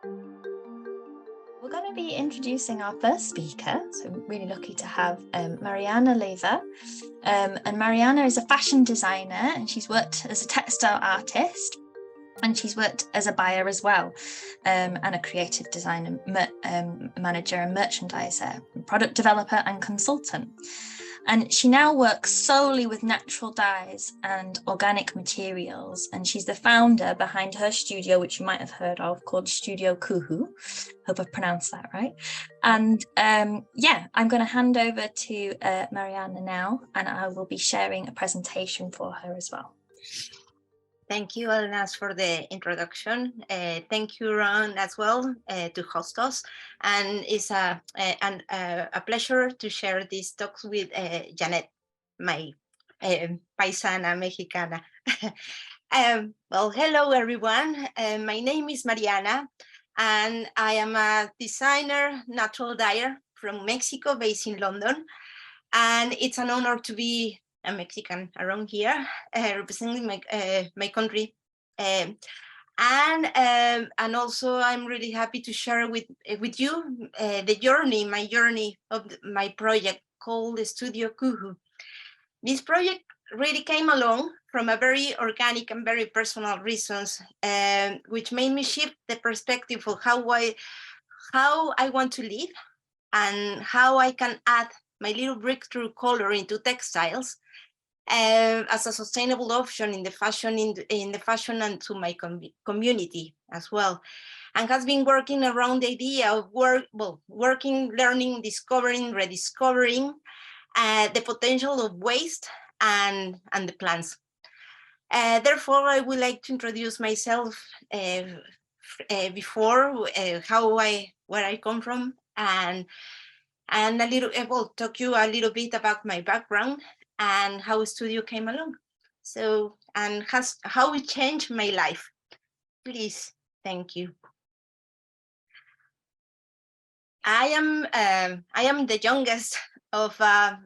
We're going to be introducing our first speaker, so I'm really lucky to have Mariana Leyva. And Mariana is a fashion designer, and she's worked as a textile artist, and she's worked as a buyer as well, and a creative designer, manager and merchandiser, product developer and consultant. And she now works solely with natural dyes and organic materials. And she's the founder behind her studio, which you might have heard of, called Studio Kühü. Hope I've pronounced that right. And yeah, I'm going to hand over to Mariana now, and I will be sharing a presentation for her as well. Thank you, Alnas, for the introduction. Thank you, Ron, as well, to host us. And it's a pleasure to share these talks with Janette, my paisana mexicana. Well, hello, everyone. My name is Mariana, and I am a designer, natural dyer from Mexico, based in London. And it's an honor to be a Mexican around here, representing my country, and also I'm really happy to share with you my journey of my project called the Studio Kühü. This project really came along from a very organic and very personal reasons, which made me shift the perspective of how I want to live and how I can add my little breakthrough color into textiles as a sustainable option in the fashion and to my community as well, and has been working around the idea of working, learning, discovering, rediscovering the potential of waste and the plants. Therefore, I would like to introduce myself before where I come from, and a little, talk you a little bit about my background and how Studio came along. So, and how it changed my life. Please, thank you. I am the youngest of a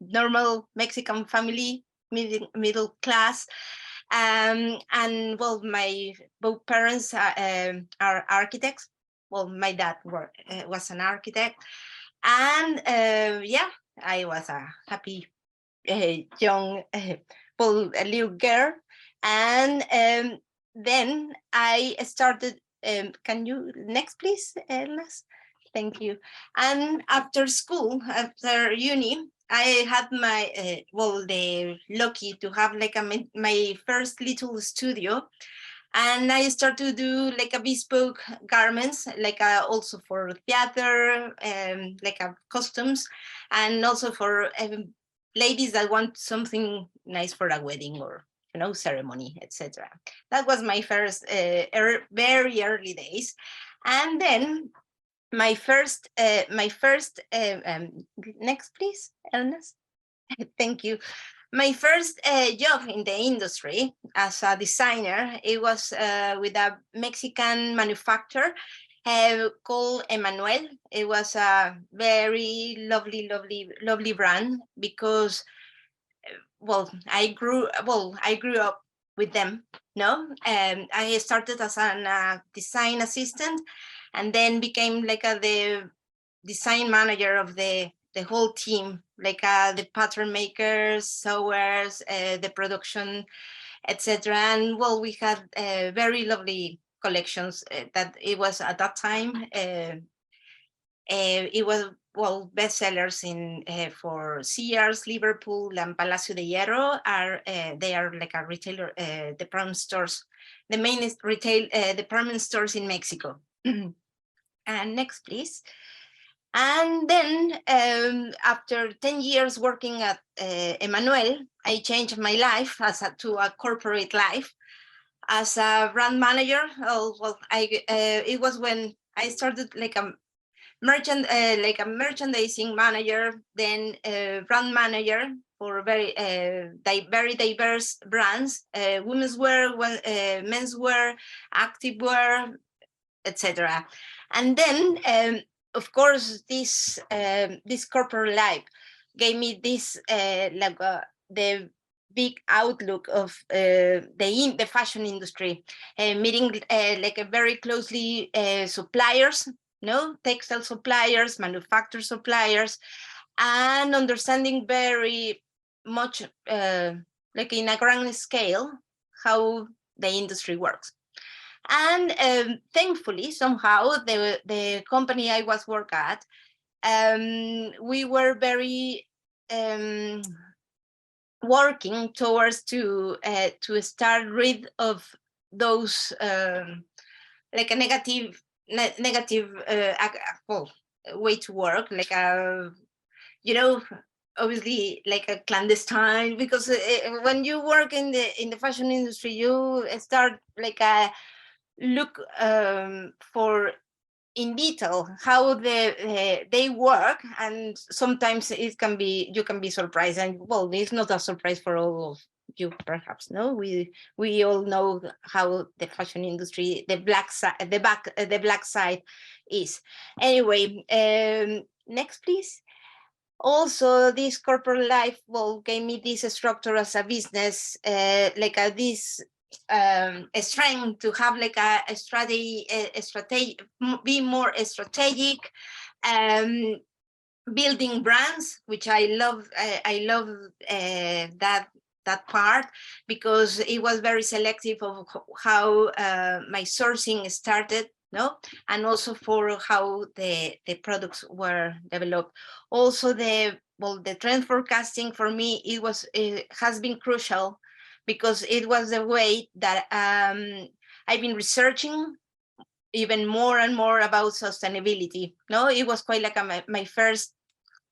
normal Mexican family, middle class, and well, my both parents are architects. Well, my dad was an architect, and yeah, I was a happy young little girl, and then I started. Can you next, please, Erlas? Thank you. And after school, after uni, I had my the lucky to have like my first little studio. And I started to do like a bespoke garments, like also for theater, like costumes, and also for ladies that want something nice for a wedding or ceremony, etc. That was my first very early days, and then my first next, please, Ernest. Thank you. My first job in the industry as a designer, it was with a Mexican manufacturer called Emmanuel. It was a very lovely brand because, well, I grew up with them. I started as a design assistant, and then became like the design manager of the whole team, like the pattern makers, sewers, the production, etc. And well, we had very lovely collections that it was at that time. It was bestsellers in for Sears, Liverpool, and Palacio de Hierro. They are like a retailer, department stores, the main retail department stores in Mexico. And next, please. And then after 10 years working at Emmanuel, I changed my life to a corporate life as a brand manager. It was when I started like a merchandising manager, then brand manager for very diverse brands, women's wear, menswear, activewear, etc. And then of course, this corporate life gave me this the big outlook of the fashion industry, meeting like a very closely suppliers, no, textile suppliers, manufacturer suppliers, and understanding very much like in a grand scale how the industry works. And thankfully, somehow, the company I was working at, we were very working towards to start rid of those like a negative well, way to work, like a, you know, obviously like a clandestine, because when you work in the fashion industry, you start like a look for in detail how they work, and sometimes it can be, you can be surprised. And well, it's not a surprise for all of you, perhaps. No, we all know how the fashion industry, the black side, the black side is. Anyway, next please. Also, this corporate life, well, gave me this structure as a business, like this strength to have like a strategy, be more strategic, building brands, which I love. I love that part, because it was very selective of how my sourcing started, no, and also for how the products were developed. Also, the trend forecasting for me, it has been crucial, because it was the way that I've been researching even more and more about sustainability. No, it was quite like my first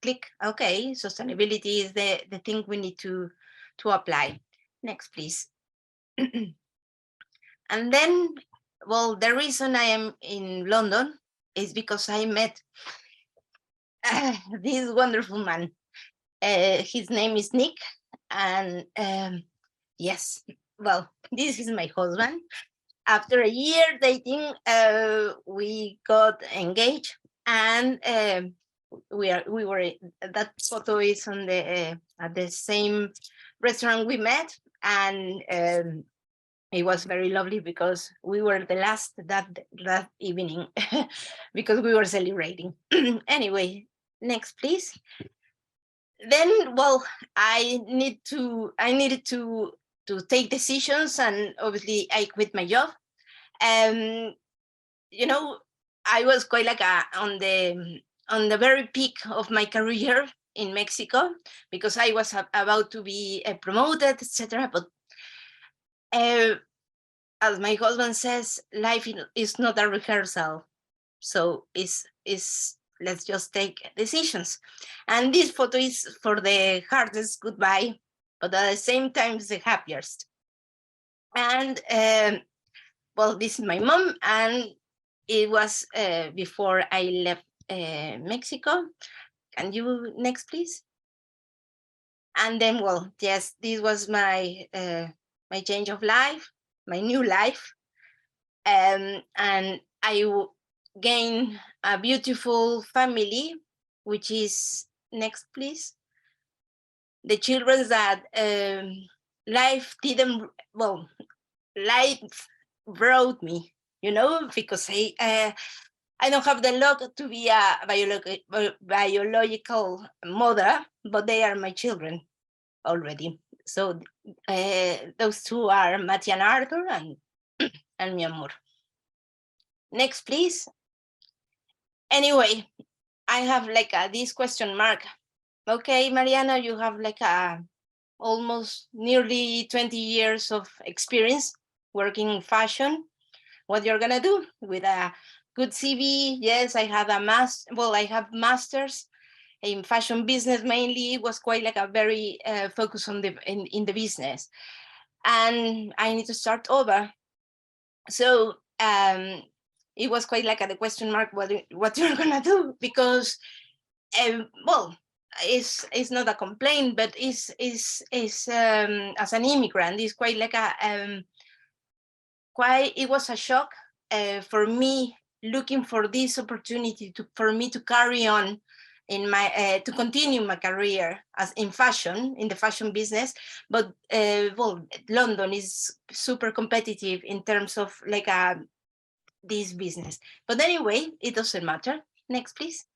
click. Okay, sustainability is the thing we need to apply. Next, please. And then, well, the reason I am in London is because I met this wonderful man. His name is Nick, and yes, well, this is my husband. After a year dating, we got engaged, and we were, that photo is on the at the same restaurant we met, and it was very lovely, because we were the last that evening because we were celebrating. Anyway, next please. Then, well, I needed to take decisions, and obviously I quit my job. You know, I was quite like on the very peak of my career in Mexico, because I was about to be promoted, etc. But as my husband says, life is not a rehearsal, so it's let's just take decisions. And this photo is for the hardest goodbye, but at the same time it's the happiest. And well, this is my mom, and it was before I left Mexico. Can you next, please? And then, well, yes, this was my my change of life, my new life, and I gained a beautiful family, which is next, please. The children that life didn't, well, life brought me, you know, because I don't have the luck to be a biological mother, but they are my children already. So those two are Mati and Arthur, and mi amor. Next, please. Anyway, I have like this question mark. Okay, Mariana, you have like almost nearly 20 years of experience working in fashion. What you're gonna do with a good CV? Yes, I have I have masters in fashion business. Mainly, it was quite like a very focus on in the business, and I need to start over. So it was quite like the question mark, what you're gonna do, because well, it's not a complaint, but is as an immigrant, it's quite like it was a shock for me, looking for this opportunity for me to carry on in my to continue my career as in fashion, in the fashion business. But well, London is super competitive in terms of like this business. But anyway, it doesn't matter. Next, please.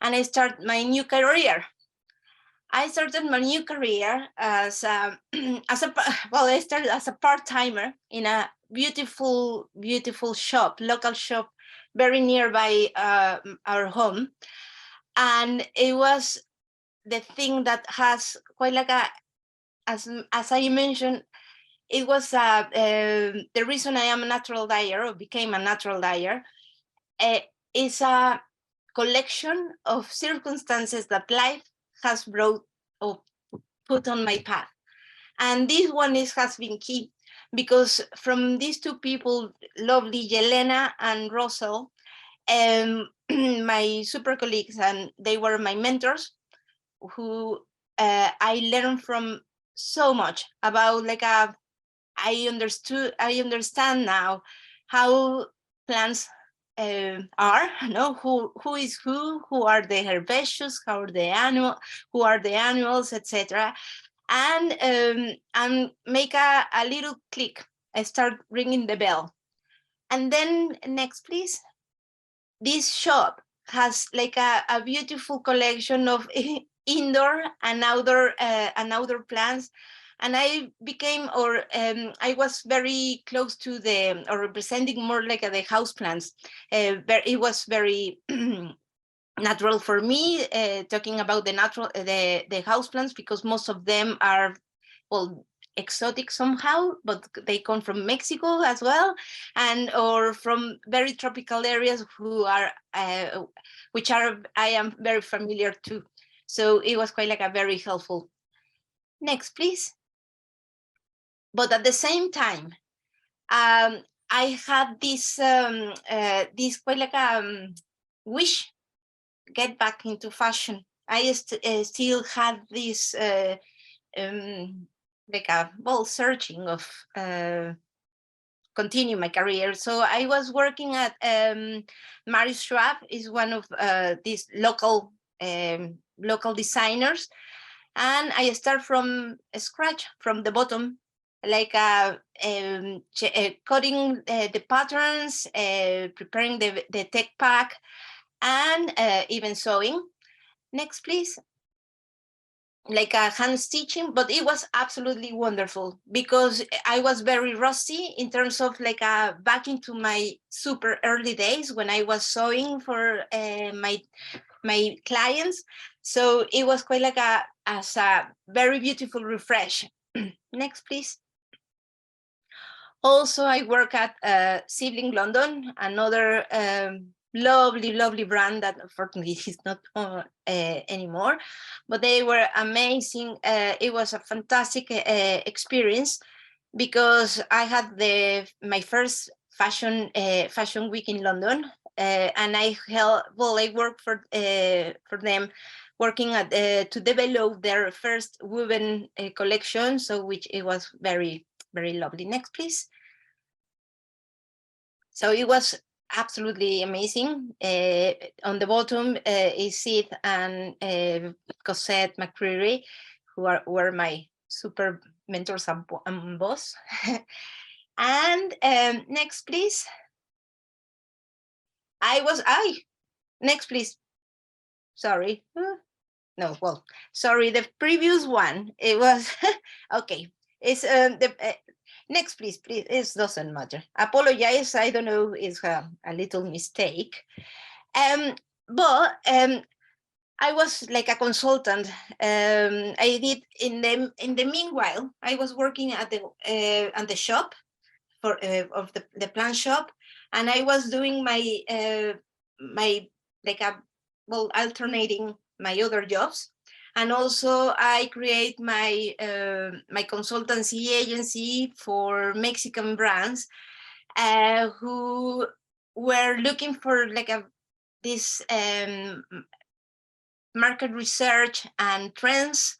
And I start my new career. I started my new career as well. I started as a part-timer in a beautiful, beautiful shop, local shop, very nearby our home, and it was the thing that has quite like a, as I mentioned, it was the reason I am a natural dyer or became a natural dyer is a collection of circumstances that life has brought or put on my path. And this one has been key because from these two people, lovely Yelena and Russell, my super colleagues, and they were my mentors, who I learned from so much about like I understand now how plants are, who is who are the herbaceous, how are the who are the animals, etc. And make a little click. I start ringing the bell. And then next, please. This shop has like a beautiful collection of indoor and outdoor plants. And I became, or I was very close to the, or representing more like the house plants. It was very natural for me talking about the house plants, because most of them are, well, exotic somehow, but they come from Mexico as well, and or from very tropical areas who are which are I am very familiar to. So it was quite like a very helpful. Next, please. But at the same time, I had this quite like wish get back into fashion. I still had this like a searching of continue my career. So I was working at Mary Schwab, is one of these local designers, and I start from scratch, from the bottom, like cutting the patterns, preparing the tech pack, and even sewing. Next, please. Like a hand stitching, but it was absolutely wonderful because I was very rusty in terms of like back into my super early days when I was sewing for my clients. So it was quite like a very beautiful refresh. Next, please. Also, I work at Sibling London, another lovely brand that unfortunately is not anymore, but they were amazing. It was a fantastic experience because I had my first fashion week in London, and I worked for them, working at to develop their first woven collection, so which it was very lovely. Next, please. So it was absolutely amazing. On the bottom is Sid and Cosette McCreary, who were my super mentors and boss. And next, please. Next, please. Sorry. No, well, sorry, the previous one, it was, okay. It's next, please, it doesn't matter. Apologize, I don't know, it's a little mistake. But I was like a consultant. I did in the meanwhile, I was working at the shop of the plant shop, and I was doing my alternating my other jobs. And also I create my my consultancy agency for Mexican brands who were looking for like this market research and trends.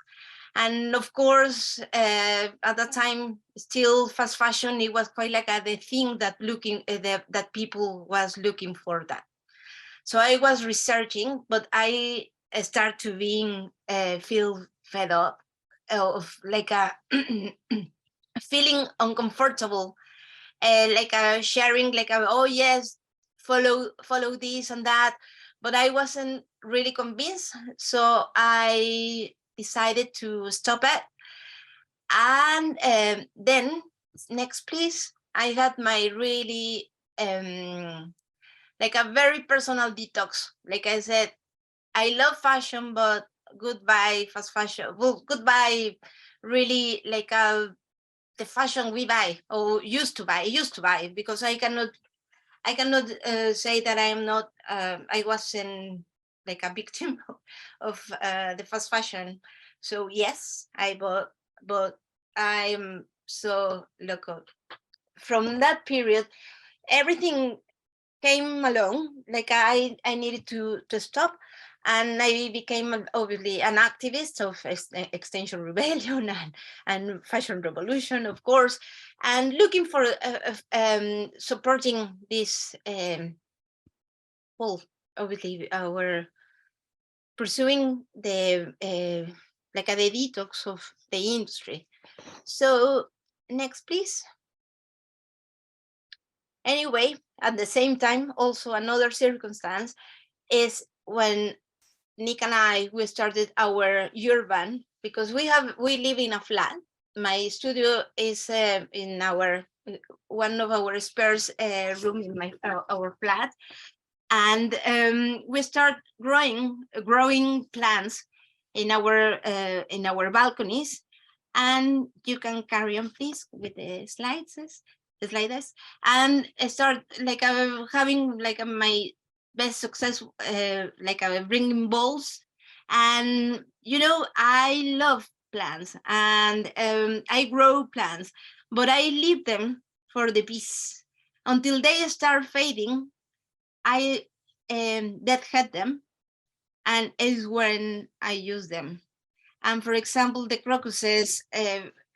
And of course, at that time, still fast fashion, it was quite like the thing that that people was looking for that. So I was researching, but I start to being feel fed up of like a feeling uncomfortable, like sharing like oh yes, follow this and that, but I wasn't really convinced. So I decided to stop it. And then next please, I had my really like a very personal detox. Like I said, I love fashion, but goodbye fast fashion. Well, goodbye really like the fashion we buy or used to buy, because I cannot say that I am not I wasn't like a victim of the fast fashion. So yes, I bought, but I'm so local. From that period, everything came along. Like I needed to stop, and I became obviously an activist of Extinction Rebellion and Fashion Revolution, of course, and looking for supporting this. Well, obviously, we're pursuing the like the detox of the industry. So next, please. Anyway, at the same time, also another circumstance is when Nick and I, we started our urban, because we live in a flat. My studio is in our one of our spare room in our flat, and we start growing plants in our balconies. And you can carry on, please, with the sliders, and start like having like my best success, like bringing balls. And I love plants, and I grow plants, but I leave them for the peace until they start fading. I deadhead them, and is when I use them. And for example, the crocuses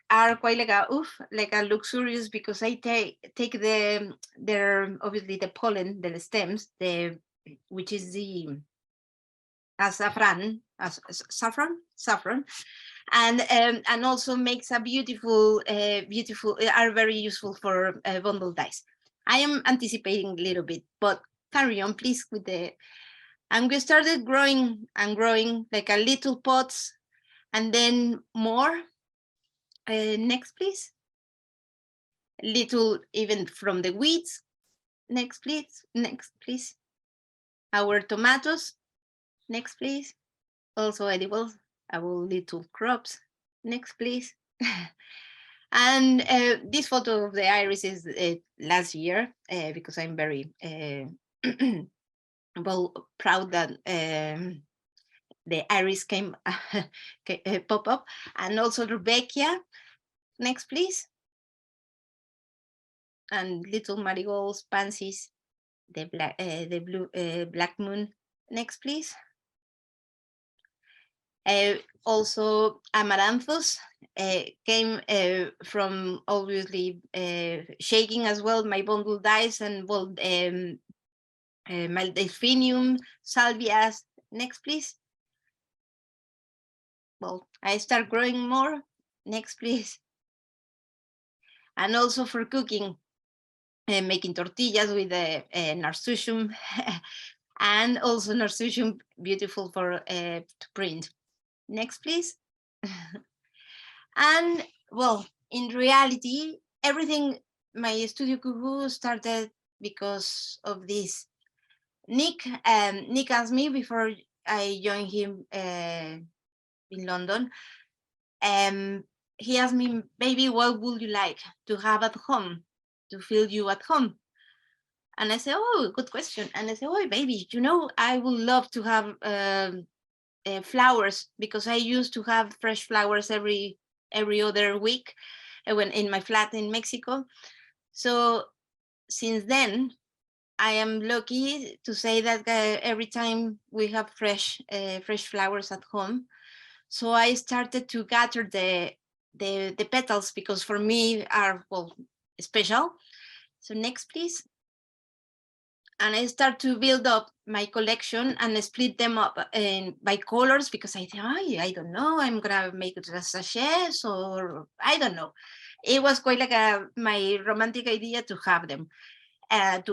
are quite like a luxurious, because I take their obviously the pollen, the stems, which is the saffron, and also makes a beautiful are very useful for bundle dyes. I am anticipating a little bit, but carry on, please, with the. And we started growing and growing like a little pots, and then more. Next, please. Little even from the weeds. Next, please. Next, please. Our tomatoes. Next, please. Also edible. Our little crops. Next, please. And this photo of the iris is last year, because I'm very well proud that the iris came pop up. And also Rebecca. Next, please. And little marigolds, pansies, the blue black moon. Next, please. Also amaranthus came from obviously shaking as well my bundle dyes, and well my delphinium, salvias. Next, please. Well, I start growing more. Next, please. And also for cooking, making tortillas with the narcissus, and also narcissus, beautiful for to print. Next, please. And well, in reality, everything, my Studio Kühü started because of this. Nick asked me before I joined him in London. He asked me, baby, what would you like to have at home to feel you at home? And I said, oh, good question. And I said, oh, baby, I would love to have flowers, because I used to have fresh flowers every other week when in my flat in Mexico. So since then, I am lucky to say that every time we have fresh flowers at home. So I started to gather the petals, because for me are, well, special. So next, please. and I start to build up my collection and split them up by colors, because I think, I don't know, I'm gonna make it as sachets, or I don't know. It was quite like my romantic idea to have them. And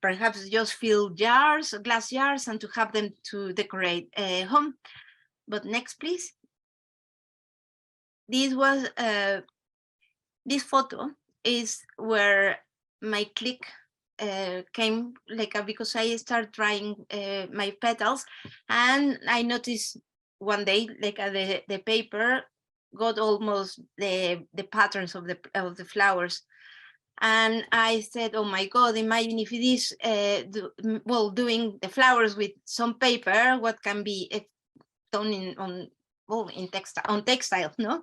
perhaps just fill jars, glass jars, and to have them to decorate home. But next, please. This photo is where my click came, because I started trying my petals, and I noticed one day the paper got almost the patterns of the flowers. And I said, oh my God, imagine if it is doing the flowers with some paper, what can be done on textile, no?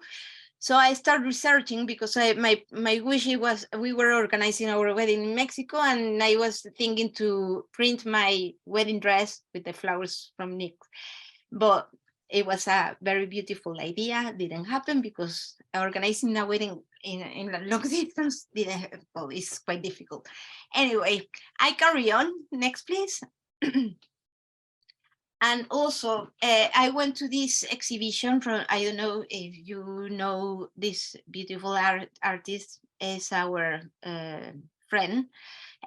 So I started researching, because my wish was, we were organizing our wedding in Mexico, and I was thinking to print my wedding dress with the flowers from Nick. But it was a very beautiful idea. Didn't happen, because organizing a wedding in a long distance it's quite difficult. Anyway, I carry on. Next, please. And also, I went to this exhibition from, I don't know if you know this beautiful artist, is our friend,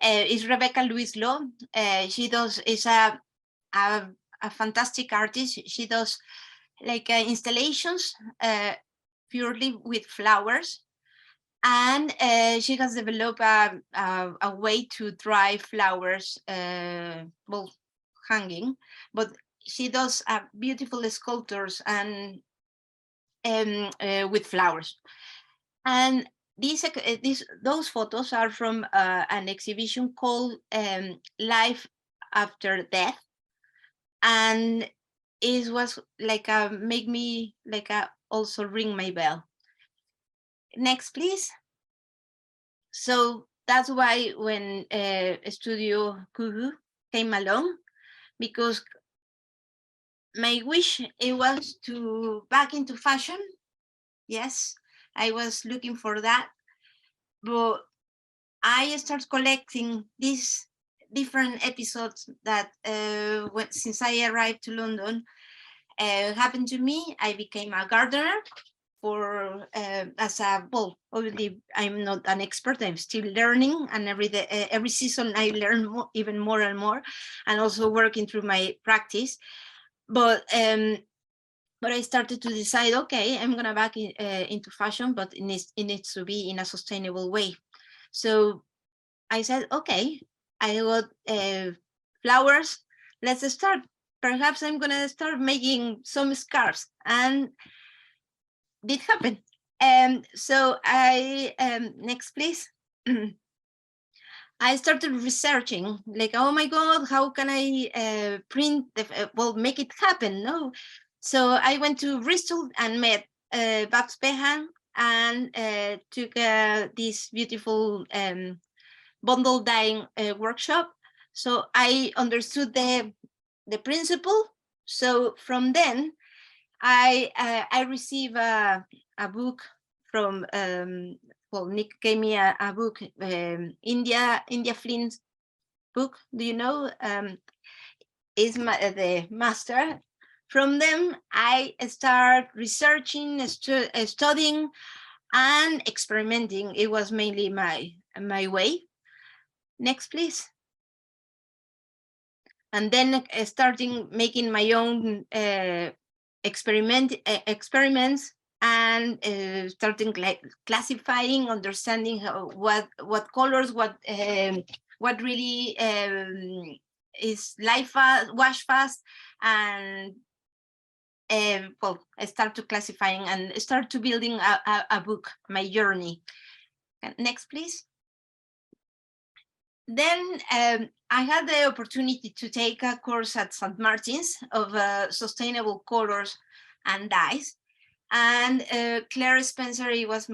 is Rebecca Louise-Law. She is a fantastic artist. She does installations purely with flowers. And she has developed a way to dry flowers, hanging, but she does beautiful sculptures and with flowers. And those photos are from an exhibition called Life After Death, and it was make me also ring my bell. Next, please. So that's why when Studio Kühü came along, because my wish, it was to back into fashion. Yes, I was looking for that, but I started collecting these different episodes that since I arrived to London happened to me. I became a gardener obviously I'm not an expert, I'm still learning, and every season I learn even more and more, and also working through my practice. But I started to decide, okay, I'm gonna back into fashion, but it needs to be in a sustainable way. So I said, okay, I got flowers, let's start. Perhaps I'm gonna start making some scarves, and did happen. So I next, please. I started researching, oh my God, how can I print make it happen? No. So I went to Bristol and met Babs Behan, and took this beautiful bundle dyeing workshop. So I understood the principle. So from then I received a book from Nick gave me a book, India Flynn's book. Do you know? Is the master. From them, I start researching, studying, and experimenting. It was mainly my way. Next, please. And then starting making my own experiments, and starting classifying, understanding what colors, what really is wash fast, and I start to classifying and start to building a book, my journey. Next, please. Then I had the opportunity to take a course at St. Martin's of sustainable colors and dyes, and Claire Spencer was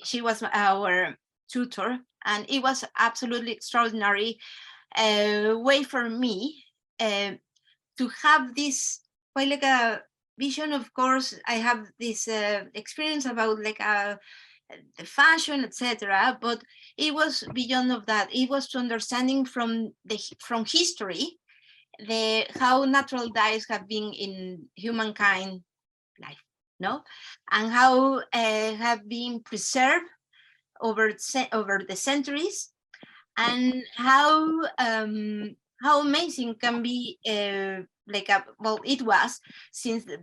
she was our tutor, and it was absolutely extraordinary way for me to have this quite a vision. Of course, I have this experience about the fashion, etc. But it was beyond of that. It was to understanding from history how natural dyes have been in humankind life, no, and how have been preserved over the centuries, and how amazing can be it was since the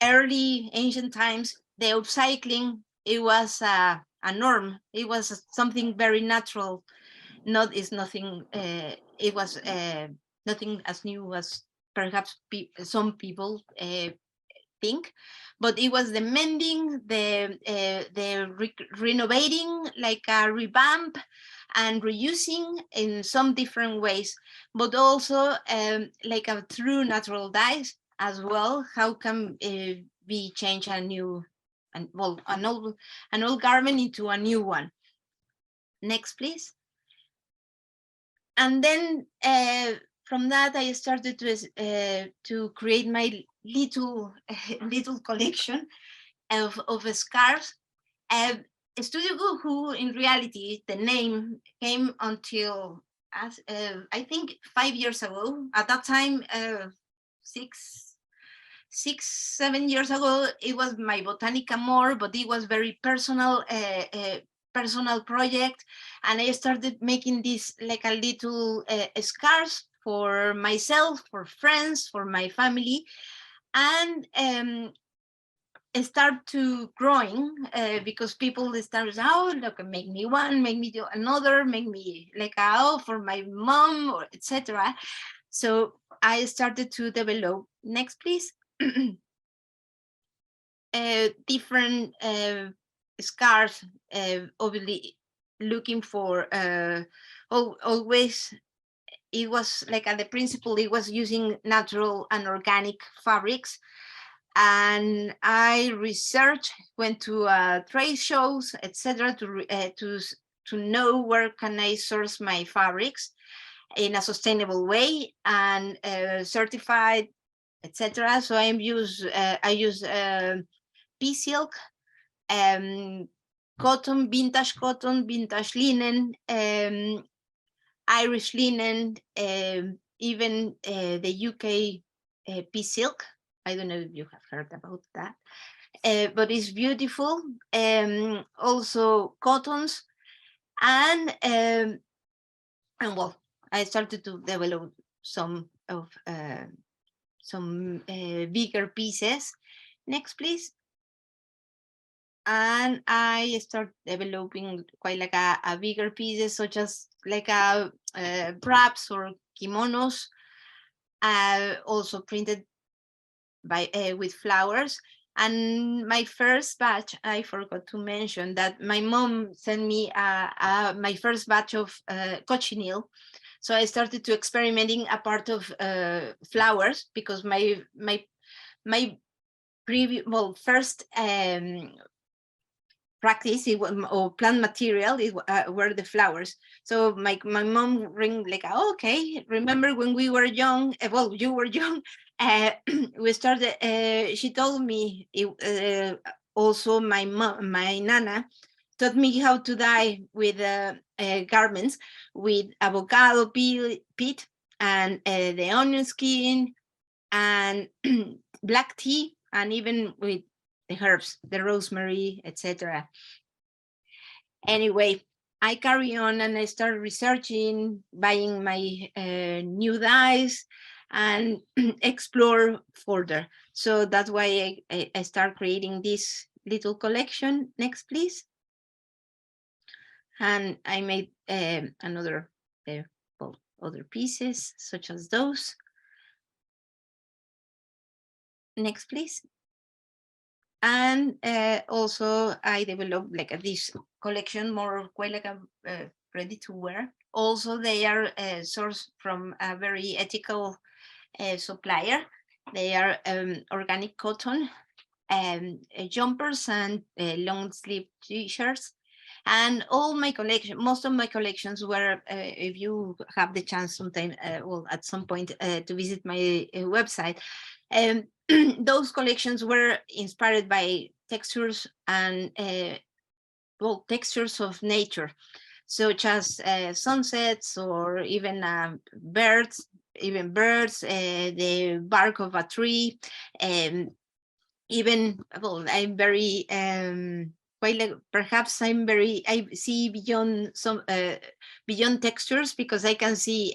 early ancient times. The upcycling, it was a norm. It was something very natural. Nothing. It was nothing as new as perhaps some people think, but it was the mending, the renovating, like a revamp and reusing in some different ways, but also like a true natural dyes as well. How can we change a new, an old garment into a new one? Next, please. And then from that, I started to create my little collection of scarves. Studio Kühü, in reality, the name came until I think 5 years ago. At that time, 7 years ago, it was my botanica more, but it was very personal. Personal project, and I started making this like a little scarves for myself, for friends, for my family, and start to growing because people start, oh, look, make me one, make me do another, make me like for my mom, or etc. So I started to develop. Next, please. Different scarves, obviously looking for always. It was like the principle, it was using natural and organic fabrics, and I researched, went to trade shows, etc. to know where can I source my fabrics in a sustainable way and certified, etc. So I use pea silk, cotton, vintage linen, Irish linen, even the UK pea silk. I don't know if you have heard about that, but it's beautiful. Also cottons, and well, I started to develop some bigger pieces. Next, please. And I start developing quite like a bigger pieces, such as like wraps or kimonos, also printed by with flowers. And my first batch, I forgot to mention that my mom sent me my first batch of cochineal. So I started to experimenting a part of flowers, because my previous, well, first practice or plant material were the flowers. So my mom ring like, oh, okay, remember when we were young, well, you were young, we started, she told me, also my nana taught me how to dye with garments with avocado pit and the onion skin and black tea, and even with the herbs, the rosemary, etc. Anyway, I carry on and I start researching, buying my new dyes, and explore further. So that's why I start creating this little collection. Next, please. And I made another other pieces, such as those. Next, please. And also I developed like this collection, more quite like a ready to wear. Also, they are sourced from a very ethical supplier. They are organic cotton, jumpers and long sleeve t-shirts. And all my collection, most of my collections were, if you have the chance sometime, well, at some point to visit my website, those collections were inspired by textures and well, textures of nature, such as sunsets or even birds, the bark of a tree, even, well, I'm very perhaps I see beyond some beyond textures, because I can see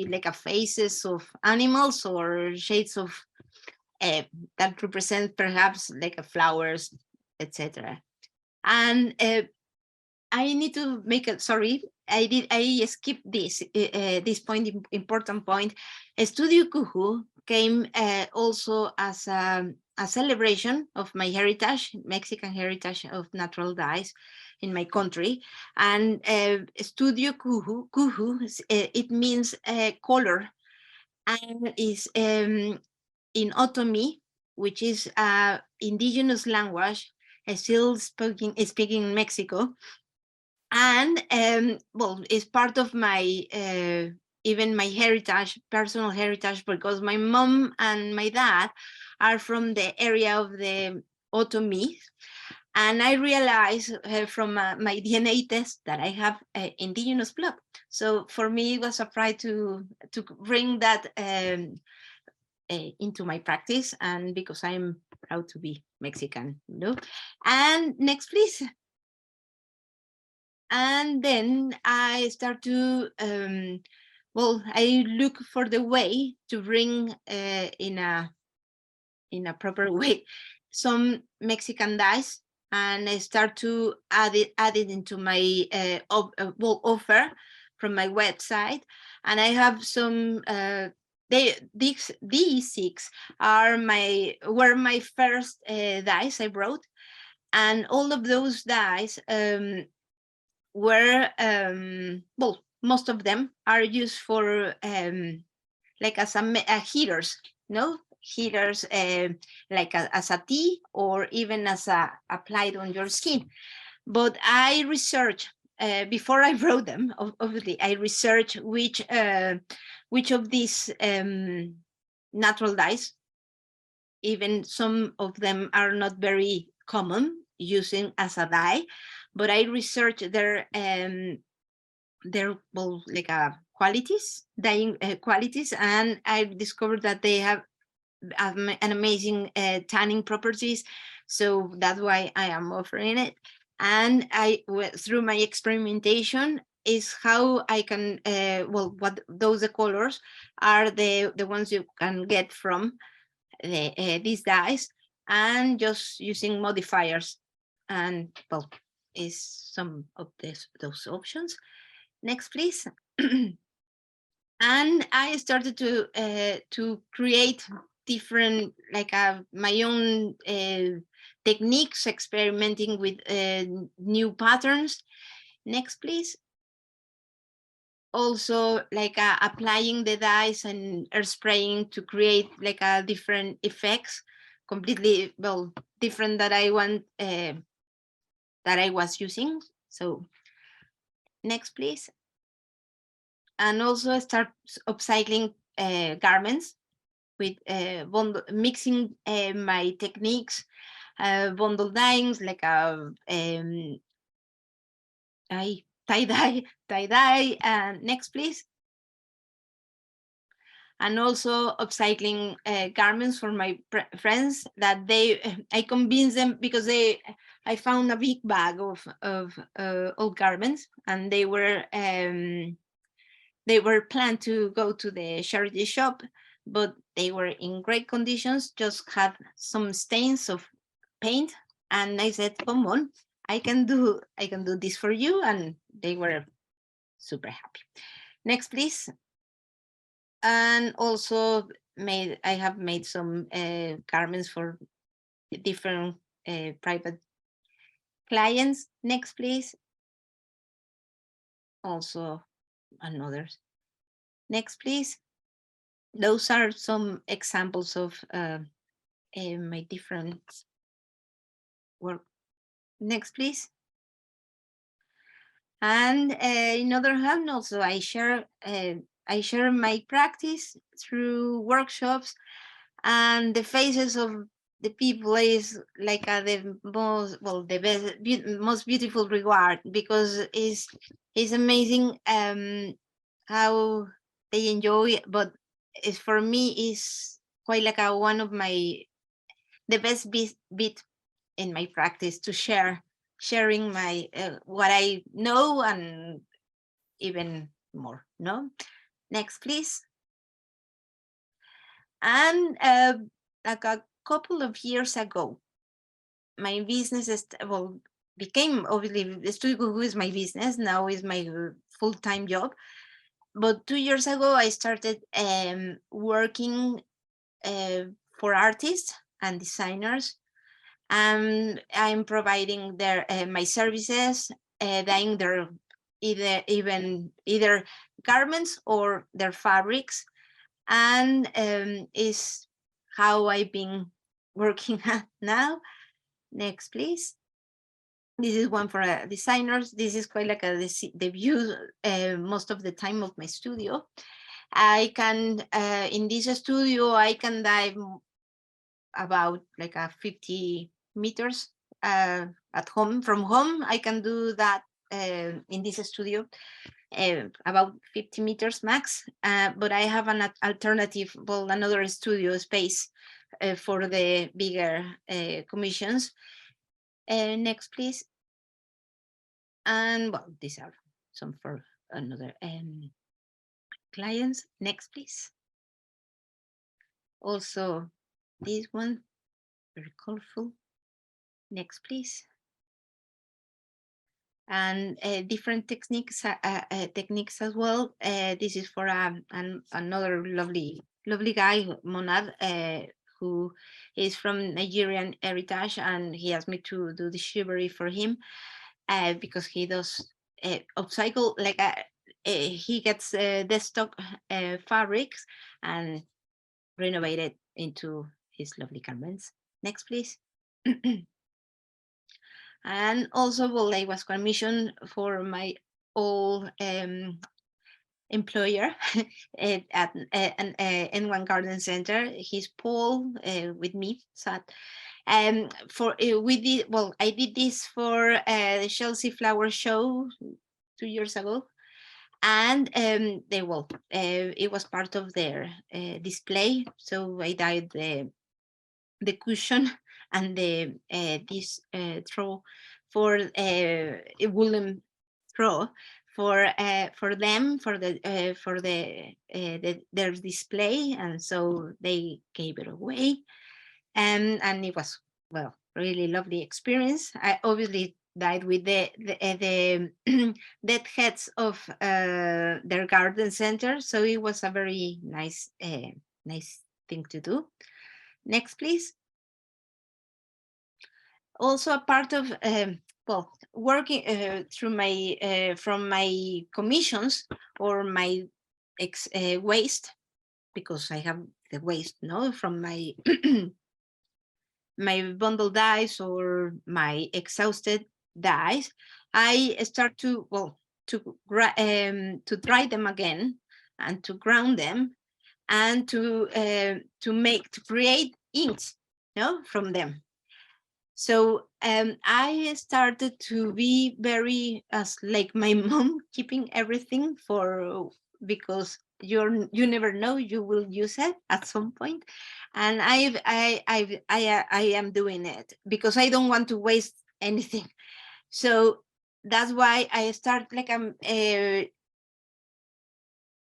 like a faces of animals or shades of that represent perhaps like a flowers, etc. And I need to make a, sorry, I skipped this point, important point. Studio Kühü came also as a celebration of my heritage, Mexican heritage of natural dyes in my country. And Studio Kühü, it means color, and is in Otomi, which is indigenous language, still speaking in Mexico. And well, it's part of my even my heritage, personal heritage, because my mom and my dad are from the area of the Otomi, and I realized from my DNA test that I have indigenous blood. So for me, it was a pride to bring that into my practice, and because I'm proud to be Mexican, you know. And next, please. And then I start to well, I look for the way to bring in a proper way some Mexican dyes, and I start to add it into my well, offer from my website. And I have some these 6 were my first dyes I wrote, and all of those dyes were well, most of them are used for like as a heaters, no heaters, like as a tea, or even as a applied on your skin. But I researched before I wrote them. Obviously, I researched which of these natural dyes, even some of them are not very common using as a dye, but I researched their well, like qualities, dyeing qualities, and I discovered that they have an amazing tanning properties. So that's why I am offering it. And through my experimentation is how I can well, what those colors are the ones you can get from these dyes, and just using modifiers. And well, is some of those options. Next, please. And I started to create different, like my own techniques, experimenting with new patterns. Next, please. Also, like applying the dyes and air spraying to create like different effects, completely, well, different that I want that I was using. So next, please. And also start upcycling garments with mixing my techniques, bundle dyings, like tie-dye. And next, please. And also upcycling garments for my friends that I convinced them, because I found a big bag of old garments, and they were planned to go to the charity shop, but they were in great conditions, just had some stains of paint. And I said, come on, I can do this for you. And they were super happy. Next, please. And also I have made some garments for different private clients. Next, please. Also another. Next, please. Those are some examples of my different work. Next, please. And in other hand, also I share my practice through workshops, and the faces of the people is like the most, well, the best, most beautiful reward, because it's amazing how they enjoy it. But it's, for me, is quite like one of the best bit in my practice, to sharing my what I know, and even more. No, next please. And like a couple of years ago, my business is, well, became, obviously, the Studio Kühü is my business now, is my full-time job. But 2 years ago, I started working for artists and designers, and I'm providing their my services, dyeing their either garments or their fabrics, and is how I've been working now. Next, please. This is one for designers. This is quite like the view most of the time of my studio. I can, in this studio, I can dive about like 50 meters at home. From home, I can do that in this studio, about 50 meters max. But I have an alternative, well, another studio space for the bigger commissions. Next, please. And well, these are some for another clients. Next, please. Also, this one, very colorful. Next, please. And different techniques as well. This is for another lovely guy, Monad, who is from Nigerian heritage, and he asked me to do the chivalry for him because he does upcycle, like he gets the stock fabrics and renovate it into his lovely garments. Next, please. And also, well, I was commissioned for my old employer at an N1 Garden Center. He's Paul with me. So, for we did, well, I did this for the Chelsea Flower Show 2 years ago, and they, well, it was part of their display. So I dyed the cushion and the this throw for a woolen throw for them for their display, and so they gave it away, and it was, well, really lovely experience. I obviously died with the dead heads of their garden center, so it was a very nice thing to do. Next, please. Also, a part of well, working through my from my commissions or my waste, because I have the waste, no, from my my bundle dyes or my exhausted dyes. I start to, well, to dry them again and to ground them and to create inks, no, from them. So I started to be very like my mom, keeping everything because you never know, you will use it at some point, and I am doing it because I don't want to waste anything. So that's why I start, like, I'm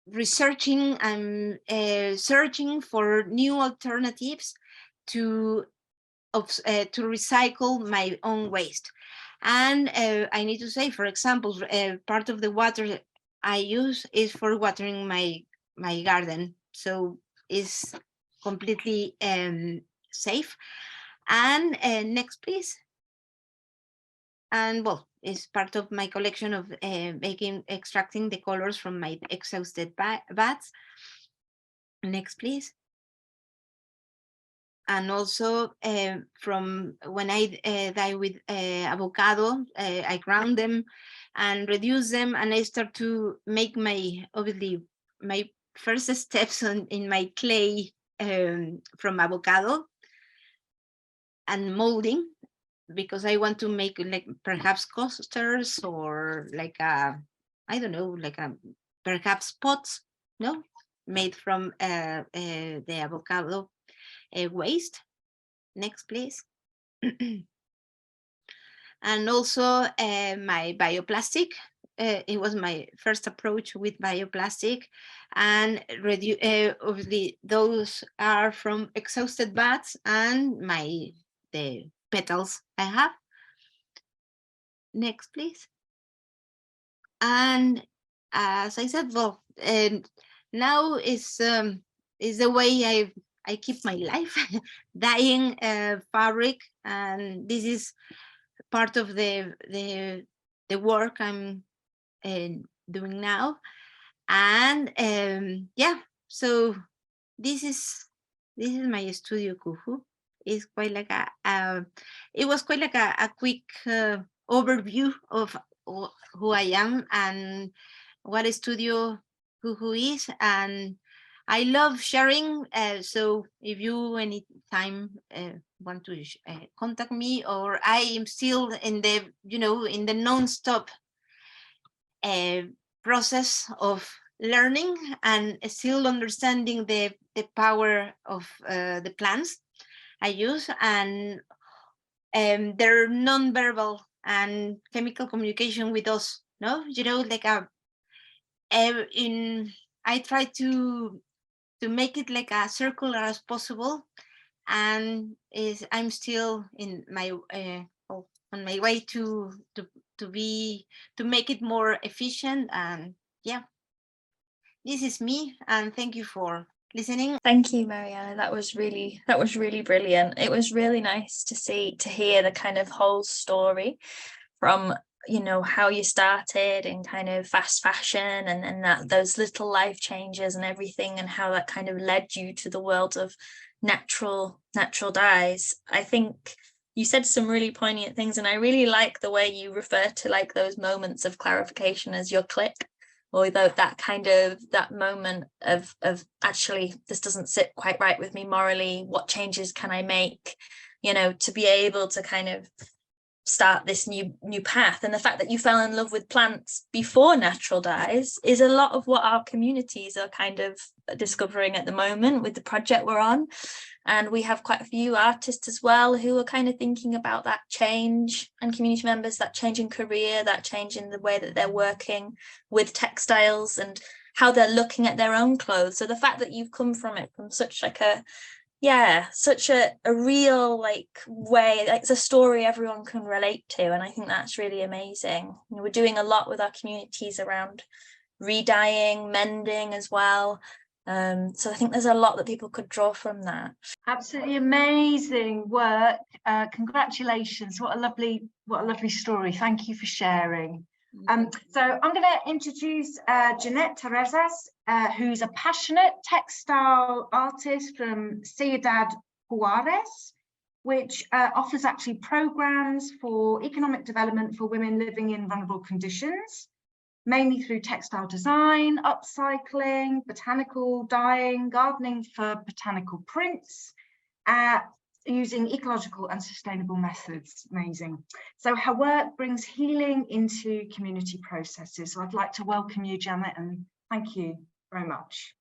researching and searching for new alternatives to recycle my own waste. And I need to say, for example, part of the water I use is for watering my garden, so it's completely safe. And next, please. And well, it's part of my collection of extracting the colors from my exhausted bats. Next, please. And also from when I dye with avocado, I ground them and reduce them, and I start to make obviously my first steps in my clay from avocado. and molding, because I want to make like perhaps coasters or like a, I don't know, like a perhaps pots, no, made from the avocado waste. Next, please. And also my bioplastic. It was my first approach with bioplastic, and obviously those are from exhausted bats and the petals I have. Next, please. And as I said, well, and now is the way I keep my life, dyeing fabric, and this is part of the work I'm doing now. And yeah, so this is my Studio Kühü. It's quite like it was quite like a quick overview of who I am and what a Studio Kühü is. And I love sharing. So if you anytime want to contact me, or I am still in the in the non-stop process of learning and still understanding the power of the plants I use, and their non-verbal and chemical communication with us. No, like I try to make it like as circular as possible, and I'm still in my on my way to make it more efficient. And yeah, this is me, and thank you for listening. Thank you, Mariana. That was really brilliant. It was really nice to hear the kind of whole story from how you started in kind of fast fashion, and that those little life changes and everything, and how that kind of led you to the world of natural dyes. I think you said some really poignant things, and I really like the way you refer to like those moments of clarification as your click, or that moment of actually this doesn't sit quite right with me morally, what changes can I make, to be able to kind of start this new path. And the fact that you fell in love with plants before natural dyes is a lot of what our communities are kind of discovering at the moment with the project we're on. And we have quite a few artists as well who are kind of thinking about that change, and community members, that change in career, that change in the way that they're working with textiles and how they're looking at their own clothes. So the fact that you've come from it from such like such a real like way, like it's a story everyone can relate to, and I think that's really amazing. We're doing a lot with our communities around re-dyeing, mending as well, so I think there's a lot that people could draw from that. Absolutely amazing work. Congratulations. What a lovely story. Thank you for sharing. So I'm going to introduce Janette Terrazas, who's a passionate textile artist from Ciudad Juárez, which offers actually programs for economic development for women living in vulnerable conditions, mainly through textile design, upcycling, botanical dyeing, gardening for botanical prints, using ecological and sustainable methods. Amazing. So her work brings healing into community processes. So I'd like to welcome you, Janette, and thank you very much.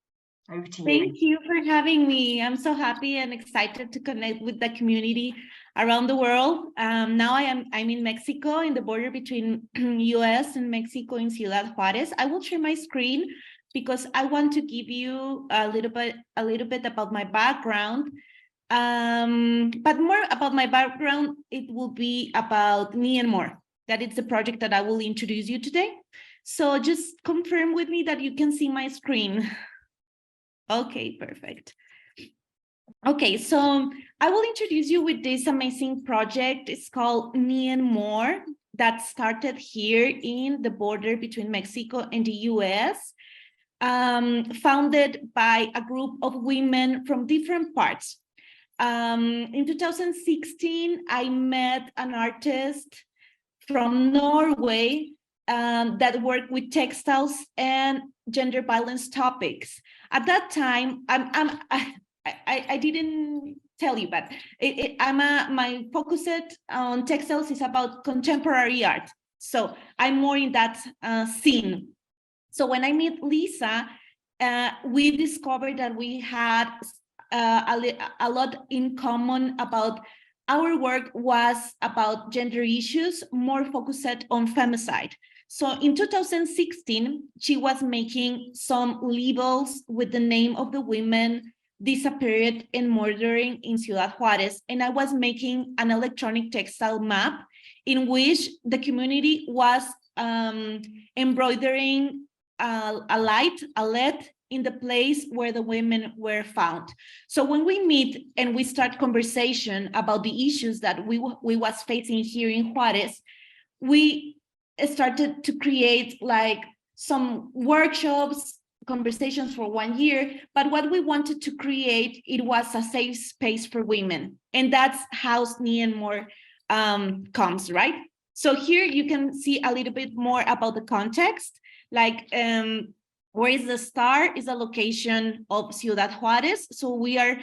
Over to you. Thank you for having me. I'm so happy and excited to connect with the community around the world. Now I'm in Mexico, in the border between US and Mexico, in Ciudad Juárez. I will share my screen because I want to give you a little bit about my background. But more about my background, it will be about me and more. That is the project that I will introduce you today. So just confirm with me that you can see my screen. Okay, perfect. Okay, so I will introduce you with this amazing project. It's called Me and More, that started here in the border between Mexico and the US, founded by a group of women from different parts. In 2016, I met an artist from Norway that worked with textiles and gender violence topics. At that time, I didn't tell you, but my focus on textiles is about contemporary art. So I'm more in that scene. So when I met Lisa, we discovered that we had a lot in common about our work was about gender issues, more focused on femicide. So in 2016, she was making some labels with the name of the women disappeared and murdering in Ciudad Juárez. And I was making an electronic textile map in which the community was embroidering a LED in the place where the women were found. So when we meet and we start conversation about the issues that we was facing here in Juárez, we started to create like some workshops, conversations for 1 year, but what we wanted to create, it was a safe space for women. And that's how Ni and More comes, right? So here you can see a little bit more about the context, like where is the star is a location of Ciudad Juárez. So we are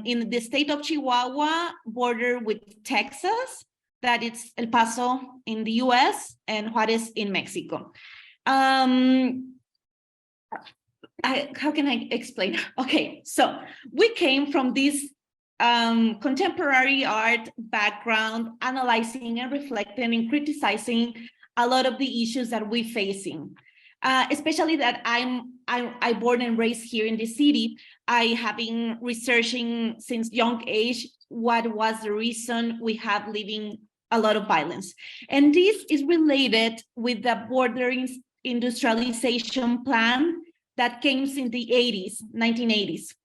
in the state of Chihuahua, border with Texas, that it's El Paso in the US and Juárez in Mexico. How can I explain? Okay, so we came from this contemporary art background, analyzing and reflecting and criticizing a lot of the issues that we're facing. Especially that I born and raised here in the city. I have been researching since young age what was the reason we have living a lot of violence. And this is related with the border industrialization plan that came in the 80s, 1980s.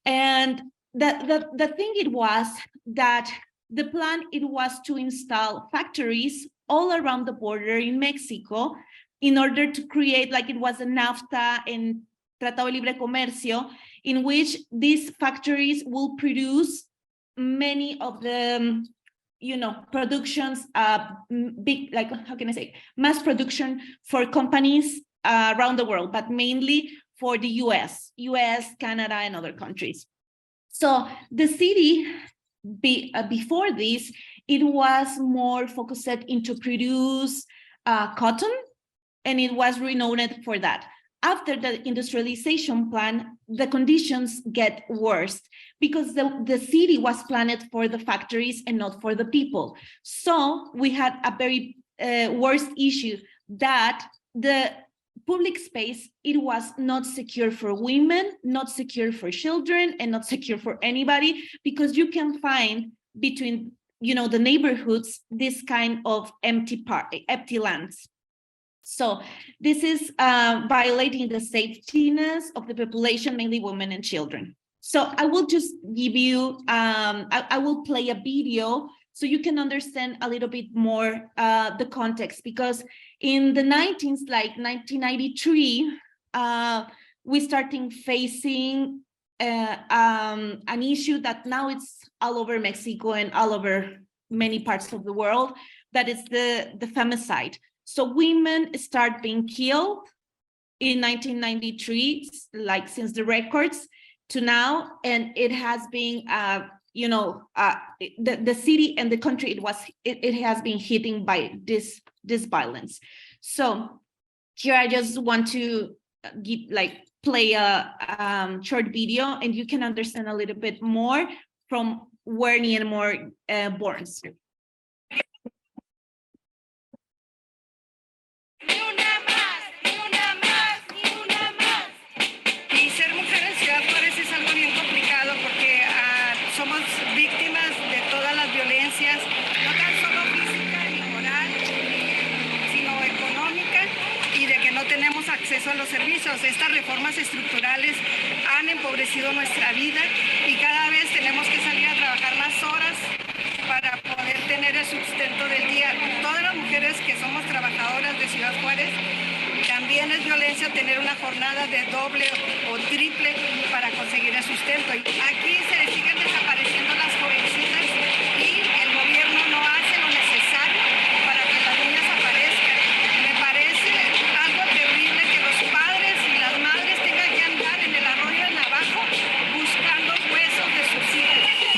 And the thing it was that the plan, it was to install factories all around the border in Mexico in order to create, like it was a NAFTA and Tratado de Libre Comercio, in which these factories will produce many of the, productions, big, like, how can I say, mass production for companies around the world, but mainly for the US, Canada, and other countries. So the city, before this, it was more focused into produce cotton, and it was renowned for that. After the industrialization plan, the conditions get worse because the city was planned for the factories and not for the people. So we had a very worse issue that the public space, it was not secure for women, not secure for children, and not secure for anybody, because you can find between, the neighborhoods, this kind of empty lands. So this is violating the safetiness of the population, mainly women and children. So I will just give you, I will play a video so you can understand a little bit more the context, because in the 1990s, like 1993, we started facing an issue that now it's all over Mexico and all over many parts of the world, that is the femicide. So women start being killed in 1993, like since the records to now, and it has been, the city and the country, it has been hitting by this violence. So here I just want to play a short video, and you can understand a little bit more from where Ni and More born. Acceso a los servicios. Estas reformas estructurales han empobrecido nuestra vida y cada vez tenemos que salir a trabajar más horas para poder tener el sustento del día. Todas las mujeres que somos trabajadoras de Ciudad Juárez, también es violencia tener una jornada de doble o triple para conseguir el sustento. Aquí se siguen desapareciendo las jovencitas y el gobierno no hace lo necesario para que las niñas aparezcan. Me parece algo terrible que los padres y las madres tengan que andar en el arroyo de Navajo buscando huesos de sus hijos.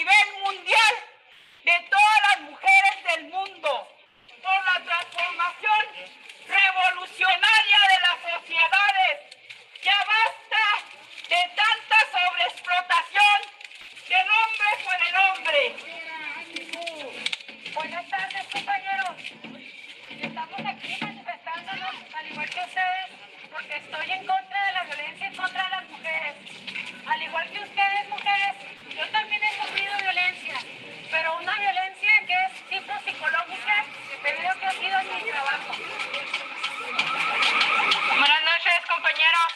nivel mundial de todas las mujeres del mundo, por la transformación revolucionaria de las sociedades. Ya basta de tanta sobreexplotación del hombre por el hombre. Buenas tardes, compañeros. Estamos aquí manifestándonos, al igual que ustedes, porque estoy en contra de la violencia en contra de las mujeres. Al igual que ustedes, mujeres, yo también he sufrido violencia, pero una violencia que es tipo psicológica, debido a que ha sido mi trabajo. Buenas noches, compañeros.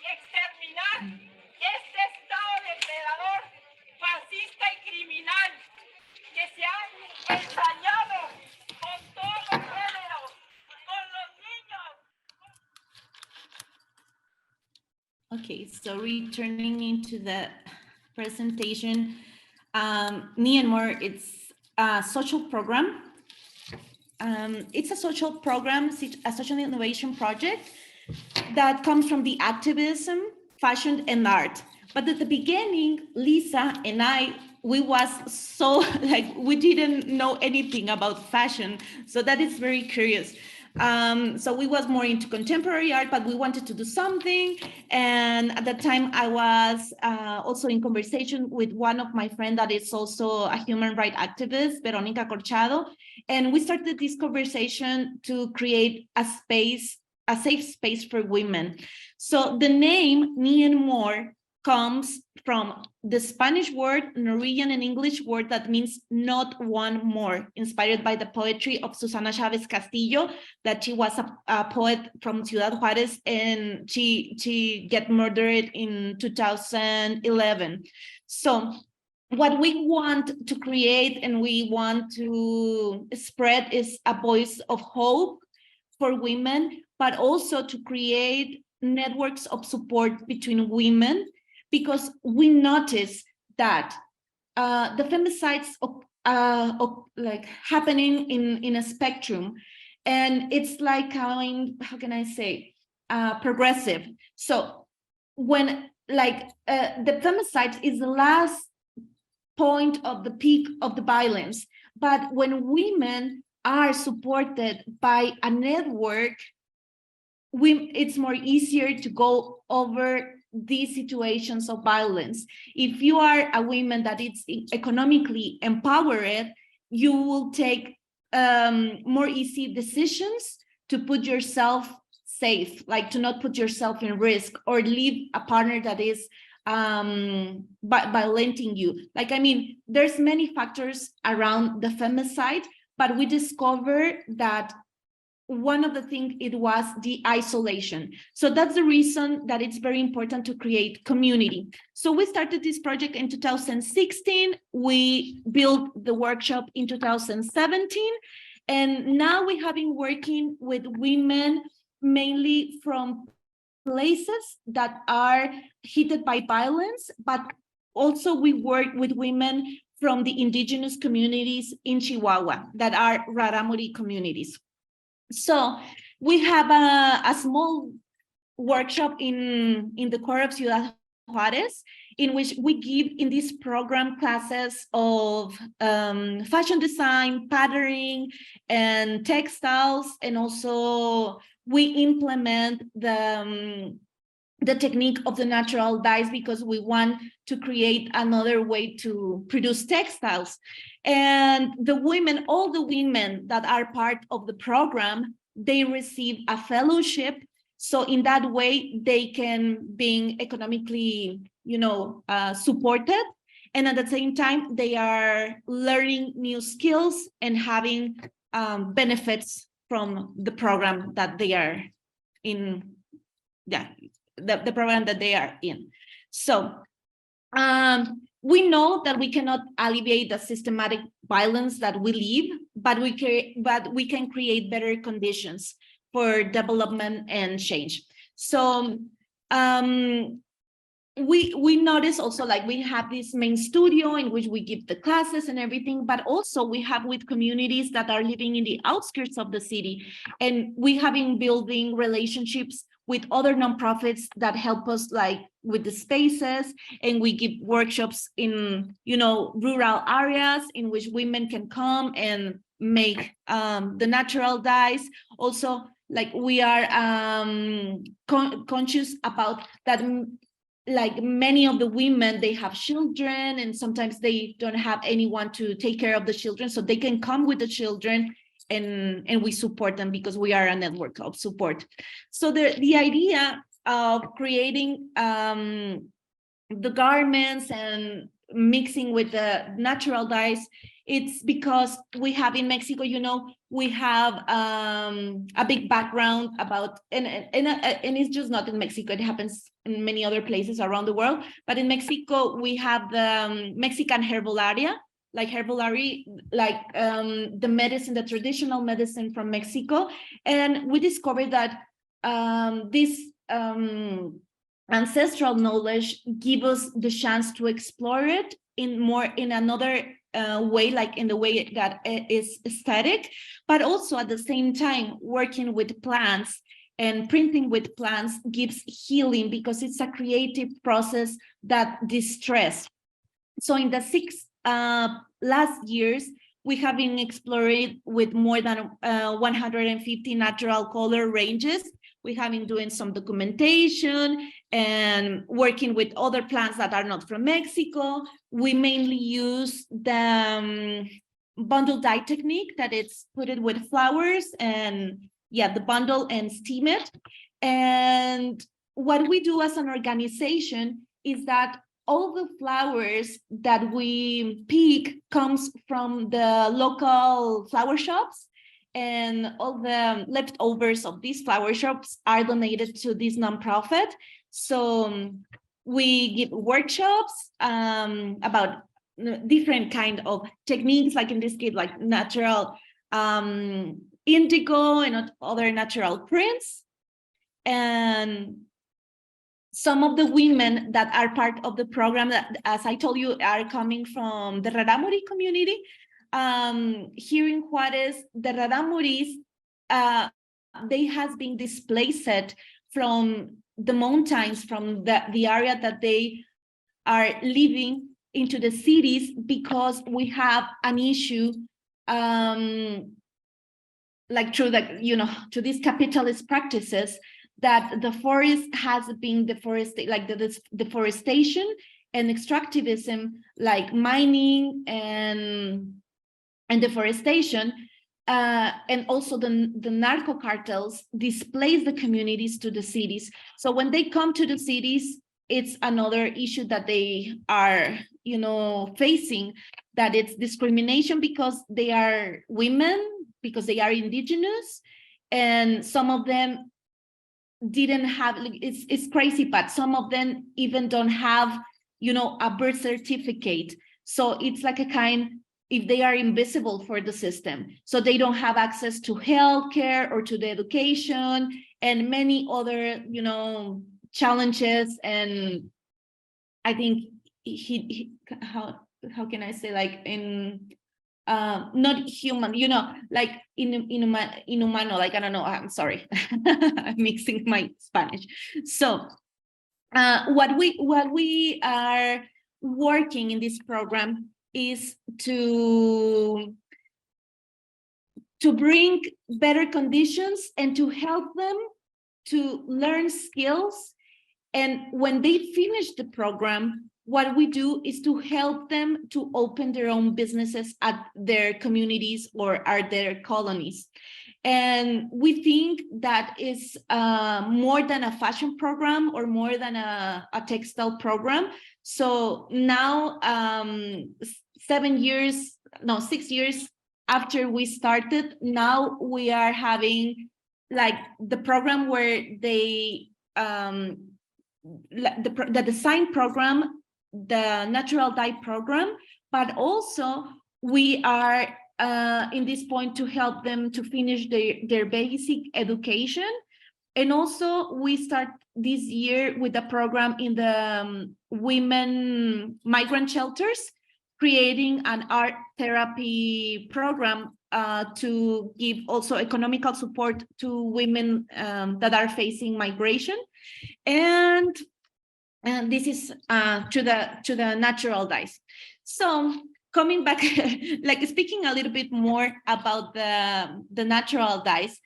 Exterminar este estado depredador, fascista y criminal que se ha ensañado con todos los géneros, con los niños. Okay, so returning into the presentation, Me and More, it's a social program. It's a social program, a social innovation project that comes from the activism, fashion, and art. But at the beginning, Lisa and we was so like, we didn't know anything about fashion. So that is very curious. So we was more into contemporary art, but we wanted to do something. And at that time I was also in conversation with one of my friends that is also a human rights activist, Verónica Corchado. And we started this conversation to create a space, a safe space for women. So the name Me and More comes from the Spanish word, Norwegian and English word that means not one more, inspired by the poetry of Susana Chavez Castillo, that she was a poet from Ciudad Juárez, and she get murdered in 2011. So what we want to create and we want to spread is a voice of hope for women, but also to create networks of support between women, because we notice that the femicides like happening in a spectrum, and it's like how can I say, progressive. So when like the femicide is the last point of the peak of the violence, but when women are supported by a network, it's more easier to go over these situations of violence. If you are a woman that is economically empowered, you will take more easy decisions to put yourself safe, like to not put yourself in risk or leave a partner that is violenting you. Like, I mean, there's many factors around the femicide, but we discovered that one of the things, it was the isolation. So that's the reason that it's very important to create community. So we started this project in 2016. We built the workshop in 2017. And now we have been working with women mainly from places that are hit by violence, but also we work with women from the indigenous communities in Chihuahua that are Rarámuri communities. So we have a small workshop in the core of Ciudad Juárez, in which we give in this program classes of fashion design, patterning, and textiles, and also we implement the technique of the natural dyes, because we want to create another way to produce textiles. And the women, all the women that are part of the program, they receive a fellowship. So in that way, they can be economically, supported. And at the same time, they are learning new skills and having benefits from the program that they are in. Yeah. The program that they are in. So we know that we cannot alleviate the systematic violence that we live, but we can create better conditions for development and change. So we notice also, like, we have this main studio in which we give the classes and everything, but also we have with communities that are living in the outskirts of the city, and we have been building relationships with other nonprofits that help us like with the spaces, and we give workshops in, you know, rural areas in which women can come and make the natural dyes. Also, like we are conscious about that, like many of the women, they have children and sometimes they don't have anyone to take care of the children, so they can come with the children, and we support them because we are a network of support. So the idea of creating the garments and mixing with the natural dyes, it's because we have in Mexico, you know, we have a big background about, and it's just not in Mexico, it happens in many other places around the world, but in Mexico, we have the Mexican herbolaria, like herbolaria, like the medicine, the traditional medicine from Mexico. And we discovered that this ancestral knowledge give us the chance to explore it in another way, like in the way that is aesthetic, but also at the same time working with plants and printing with plants gives healing because it's a creative process that distress. So in the 6 last years, we have been exploring with more than 150 natural color ranges. We have been doing some documentation and working with other plants that are not from Mexico. We mainly use the bundle dye technique, that it's put it with flowers and the bundle and steam it. And what we do as an organization is that all the flowers that we pick comes from the local flower shops, and all the leftovers of these flower shops are donated to this nonprofit. So we give workshops about different kind of techniques, like in this case, like natural indigo and other natural prints. And some of the women that are part of the program, that, as I told you, are coming from the Raramuri community. Here in Juárez, the Raramuris, they has been displaced from the mountains, from the area that they are living into the cities, because we have an issue like through the, you know, to these capitalist practices, that the forest has been deforested, like the deforestation and extractivism, like mining and deforestation, and also the narco cartels displace the communities to the cities. So when they come to the cities, it's another issue that they are, you know, facing, that it's discrimination because they are women, because they are indigenous, and some of them didn't have, it's crazy, but some of them even don't have, you know, a birth certificate. So it's like a kind, if they are invisible for the system, so they don't have access to healthcare or to the education and many other, you know, challenges. And I think how can I say, like in not human, you know, like inhumano, like I don't know, I'm sorry, I'm mixing my Spanish. So what we are working in this program is to bring better conditions and to help them to learn skills. And when they finish the program, what we do is to help them to open their own businesses at their communities or at their colonies. And we think that is more than a fashion program or more than a textile program. So now, 6 years after we started, now we are having like the program where they, the design program, the natural dye program, but also we are in this point to help them to finish their basic education. And also we start this year with a program in the women migrant shelters, creating an art therapy program to give also economical support to women that are facing migration. And this is to the natural dyes. So coming back, like speaking a little bit more about the natural dyes,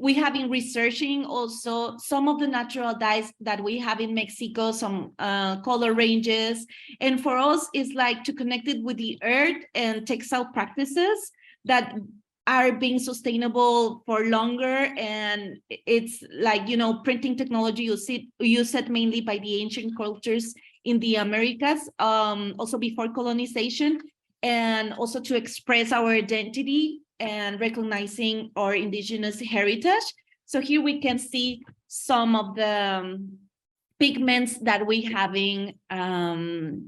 we have been researching also some of the natural dyes that we have in Mexico, some color ranges. And for us, it's like to connect it with the earth and textile practices that are being sustainable for longer. And it's like, you know, printing technology used mainly by the ancient cultures in the Americas, also before colonization, and also to express our identity and recognizing our indigenous heritage. So here we can see some of the pigments that we have been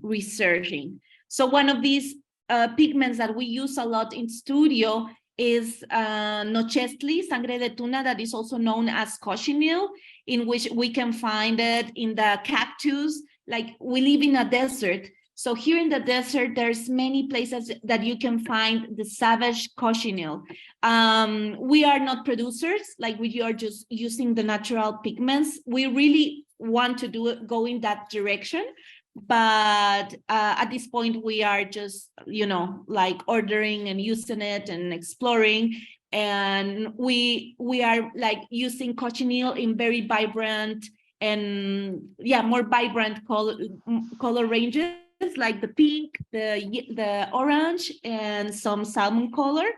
researching. So one of these pigments that we use a lot in studio is nochestli, sangre de tuna, that is also known as cochineal, in which we can find it in the cactus. Like we live in a desert. So here in the desert, there's many places that you can find the savage cochineal. We are not producers, like we are just using the natural pigments. We really want to go in that direction. But at this point, we are just, you know, like ordering and using it and exploring. And we are like using cochineal in very vibrant and more vibrant color ranges, like the pink, the orange, and some salmon color.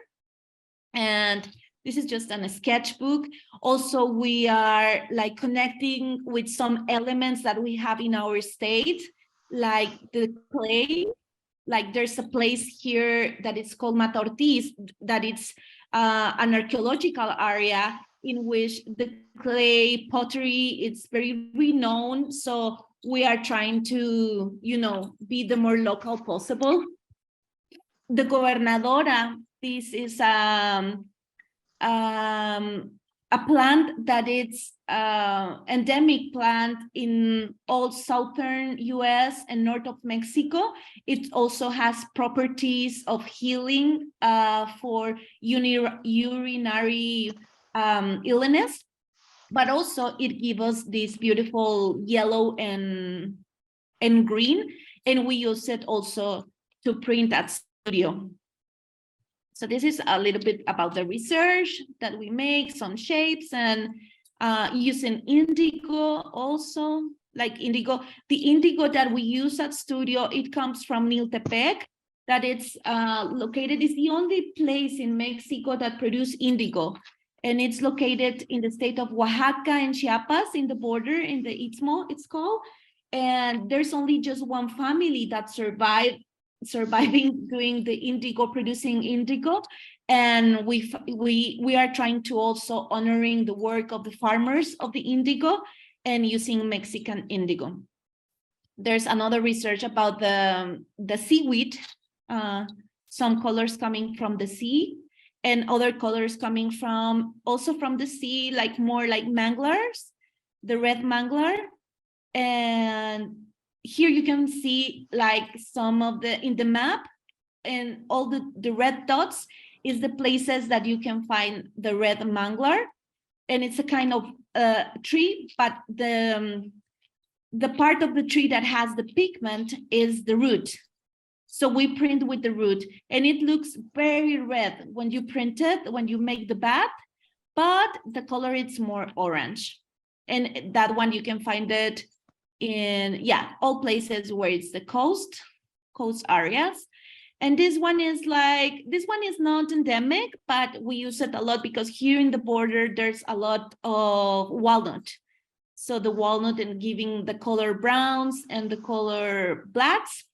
And this is just a sketchbook. Also, we are like connecting with some elements that we have in our state, like the clay. Like there's a place here that is called Mata Ortiz, that it's an archaeological area in which the clay pottery is very renowned. So we are trying to, you know, be the more local possible. The Gobernadora, this is a plant that it's endemic plant in all southern US and north of Mexico. It also has properties of healing for urinary illness, but also it gives us this beautiful yellow and green, and we use it also to print at studio. So this is a little bit about the research that we make, some shapes, and using indigo also, like indigo. The indigo that we use at studio, it comes from Niltepec, that it's located, is the only place in Mexico that produce indigo. And it's located in the state of Oaxaca and Chiapas, in the border, in the Istmo, it's called. And there's only just one family that surviving doing the indigo, producing indigo. And we are trying to also honoring the work of the farmers of the indigo and using Mexican indigo. There's another research about the seaweed, some colors coming from the sea, and other colors coming from also from the sea, like more like manglers, the red mangler. And here you can see like some of the in the map, and all the red dots is the places that you can find the red mangler. And it's a kind of tree, but the part of the tree that has the pigment is the root. So we print with the root, and it looks very red when you print it, when you make the bath, but the color is more orange. And that one you can find it in all places where it's the coast areas. And this one is not endemic, but we use it a lot because here in the border there's a lot of walnut. So the walnut and giving the color browns and the color blacks,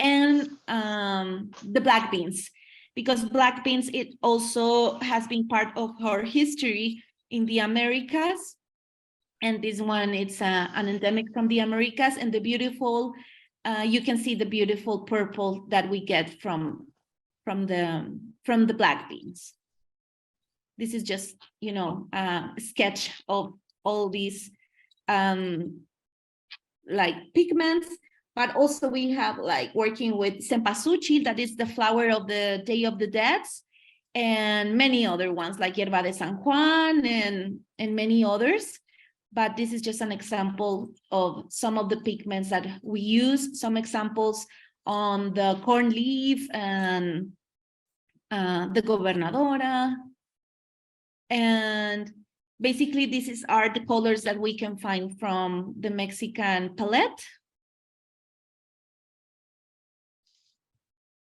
and the black beans, because black beans, it also has been part of our history in the Americas. And this one, it's an endemic from the Americas, and the beautiful, you can see the beautiful purple that we get from the black beans. This is just, you know, a sketch of all these like pigments, but also we have like working with cempasúchil, that is the flower of the Day of the Dead, and many other ones like Hierba de San Juan and many others. But this is just an example of some of the pigments that we use, some examples on the corn leaf and the gobernadora. And basically these are the colors that we can find from the Mexican palette.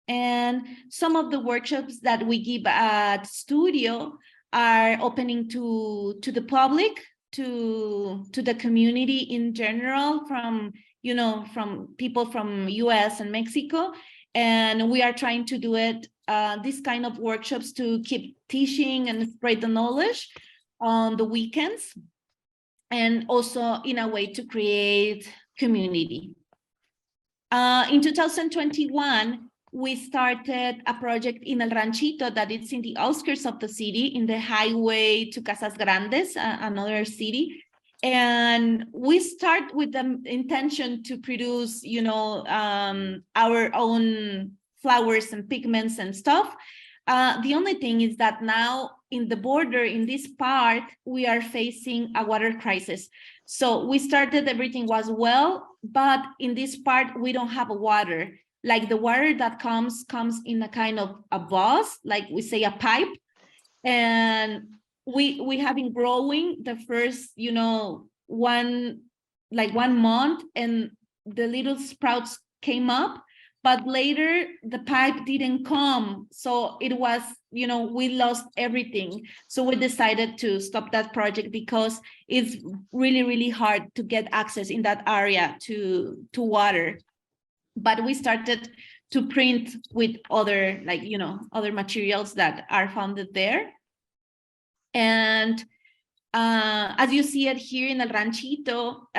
And some of the workshops that we give at Studio are opening to the public, to the community in general, from people from US and Mexico. And we are trying to do it, this kind of workshops, to keep teaching and spread the knowledge on the weekends, and also in a way to create community. In 2021, we started a project in El Ranchito that is in the outskirts of the city, in the highway to Casas Grandes, another city. And we start with the intention to produce, our own flowers and pigments and stuff. The only thing is that now in the border, in this part, we are facing a water crisis. So we started, everything was well, but in this part, we don't have water. Like the water that comes in a kind of a bus, like we say a pipe. And we have been growing the first, 1 month, and the little sprouts came up, but later the pipe didn't come. So it was, we lost everything. So we decided to stop that project because it's really, really hard to get access in that area to water. But we started to print with other, other materials that are founded there. And as you see it here in El Ranchito,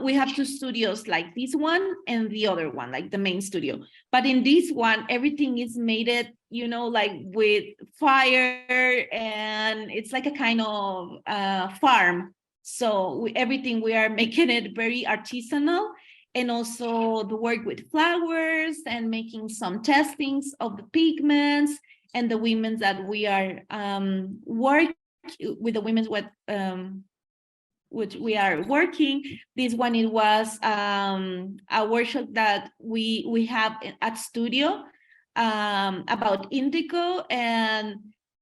we have 2 studios, like this one and the other one, like the main studio. But in this one, everything is made it, like with fire, and it's like a kind of farm. So everything, we are making it very artisanal. And also the work with flowers and making some testings of the pigments, and the women that we are working with, the women with which we are working. This one, it was a workshop that we have at Studio about indigo, and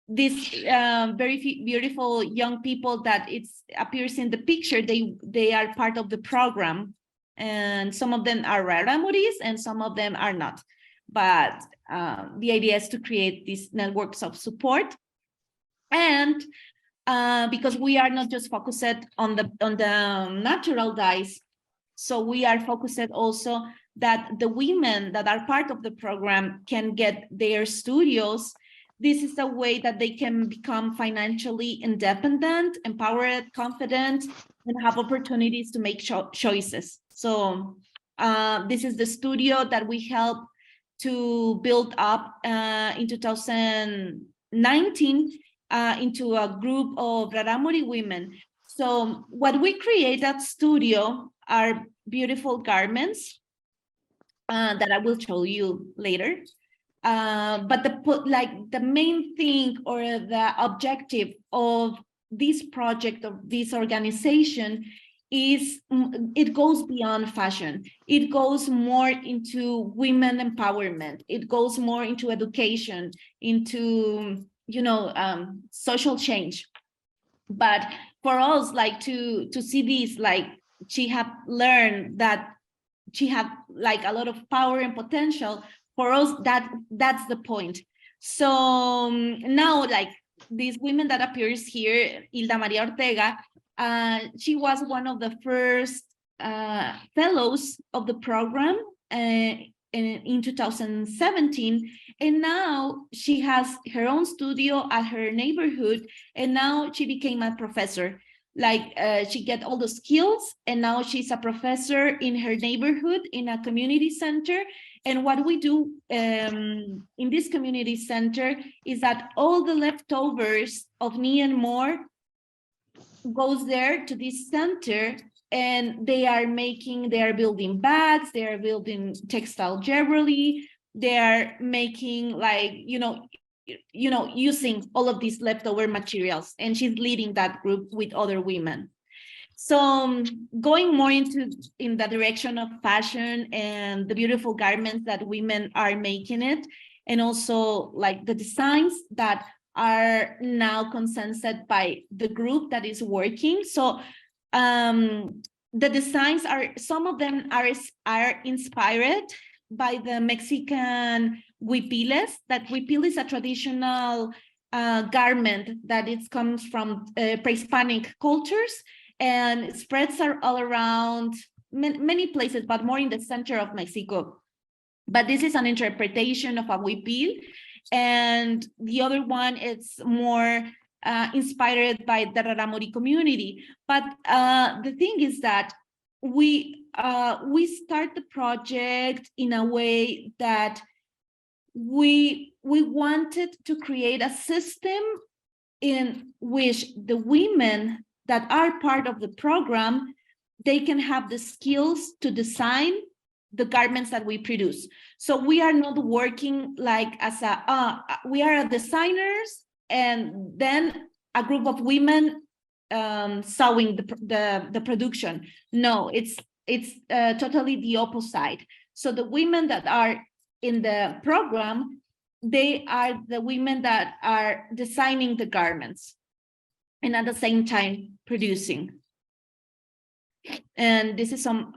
this very beautiful young people that appears in the picture, they are part of the program. And some of them are raramuris and some of them are not. But the idea is to create these networks of support. And because we are not just focused on the natural dyes, so we are focused also that the women that are part of the program can get their studios. This is a way that they can become financially independent, empowered, confident, and have opportunities to make choices. So this is the studio that we helped to build up in 2019 into a group of Raramuri women. So what we create at Studio are beautiful garments that I will show you later. But the main thing, or the objective of this project, of this organization, is it goes beyond fashion. It goes more into women empowerment. It goes more into education, into social change. But for us, like to see this, like she have learned that she have like a lot of power and potential. For us, that's the point. So now, like these women that appears here, Hilda Maria Ortega, she was one of the first fellows of the program in 2017, and now she has her own studio at her neighborhood, and now she became a professor. Like she get all the skills, and now she's a professor in her neighborhood in a community center. And what we do in this community center is that all the leftovers of Ni and More goes there to this center, and they are building bags, they are building textile jewelry, they are making like, using all of these leftover materials, and she's leading that group with other women. So going more in the direction of fashion and the beautiful garments that women are making it, and also like the designs that are now consented by the group that is working. So the designs some of them are inspired by the Mexican huipiles. That huipil is a traditional garment that comes from pre-Hispanic cultures, and it spreads all around many places, but more in the center of Mexico. But this is an interpretation of a huipil, and the other one is more inspired by the Raramuri community. But the thing is that we start the project in a way that we wanted to create a system in which the women that are part of the program, they can have the skills to design the garments that we produce. So we are not working like as we are designers and then a group of women sewing the production. No, it's totally the opposite. So the women that are in the program, they are the women that are designing the garments and at the same time producing. And this is some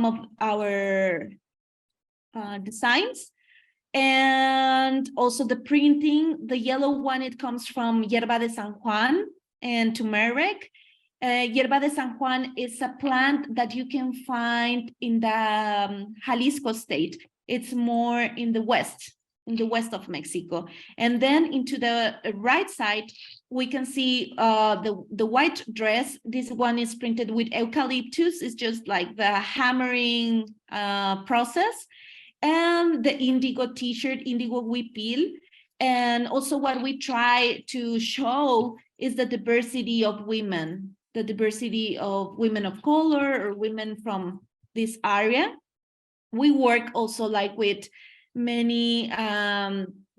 of our designs. And also the printing, the yellow one, it comes from Hierba de San Juan and turmeric. Hierba de San Juan is a plant that you can find in the Jalisco state. It's more in the west of Mexico. And then into the right side, we can see the white dress. This one is printed with eucalyptus. It's just like the hammering process. And the indigo t-shirt, indigo huipil. And also what we try to show is the diversity of women, the diversity of women of color or women from this area. We work also like with many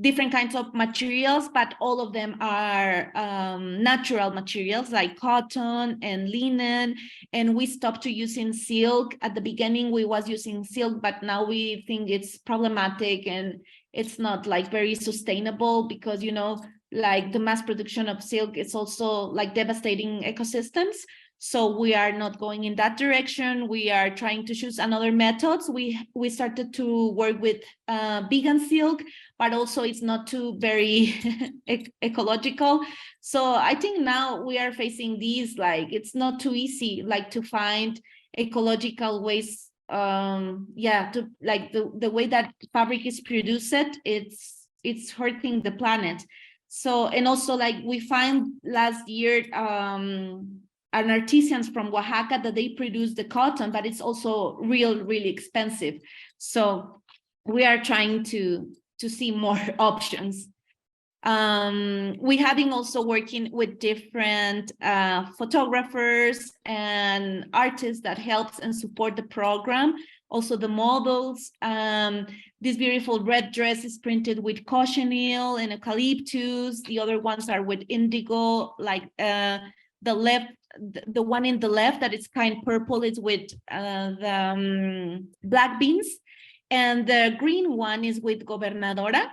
different kinds of materials, but all of them are natural materials like cotton and linen. And we stopped to using silk. At the beginning, we was using silk, but now we think it's problematic and it's not like very sustainable because, like the mass production of silk is also like devastating ecosystems. So we are not going in that direction. We are trying to choose another methods. We started to work with vegan silk, but also it's not too very ecological. So I think now we are facing these, like it's not too easy, like to find ecological ways. To like the way that fabric is produced, it's hurting the planet. So, and also like we find last year, an artisans from Oaxaca that they produce the cotton, but it's also really expensive. So we are trying to see more options. We have been also working with different photographers and artists that helps and support the program. Also the models. This beautiful red dress is printed with cochineal and eucalyptus. The other ones are with indigo, like the one in the left that is kind of purple is with the black beans, and the green one is with gobernadora.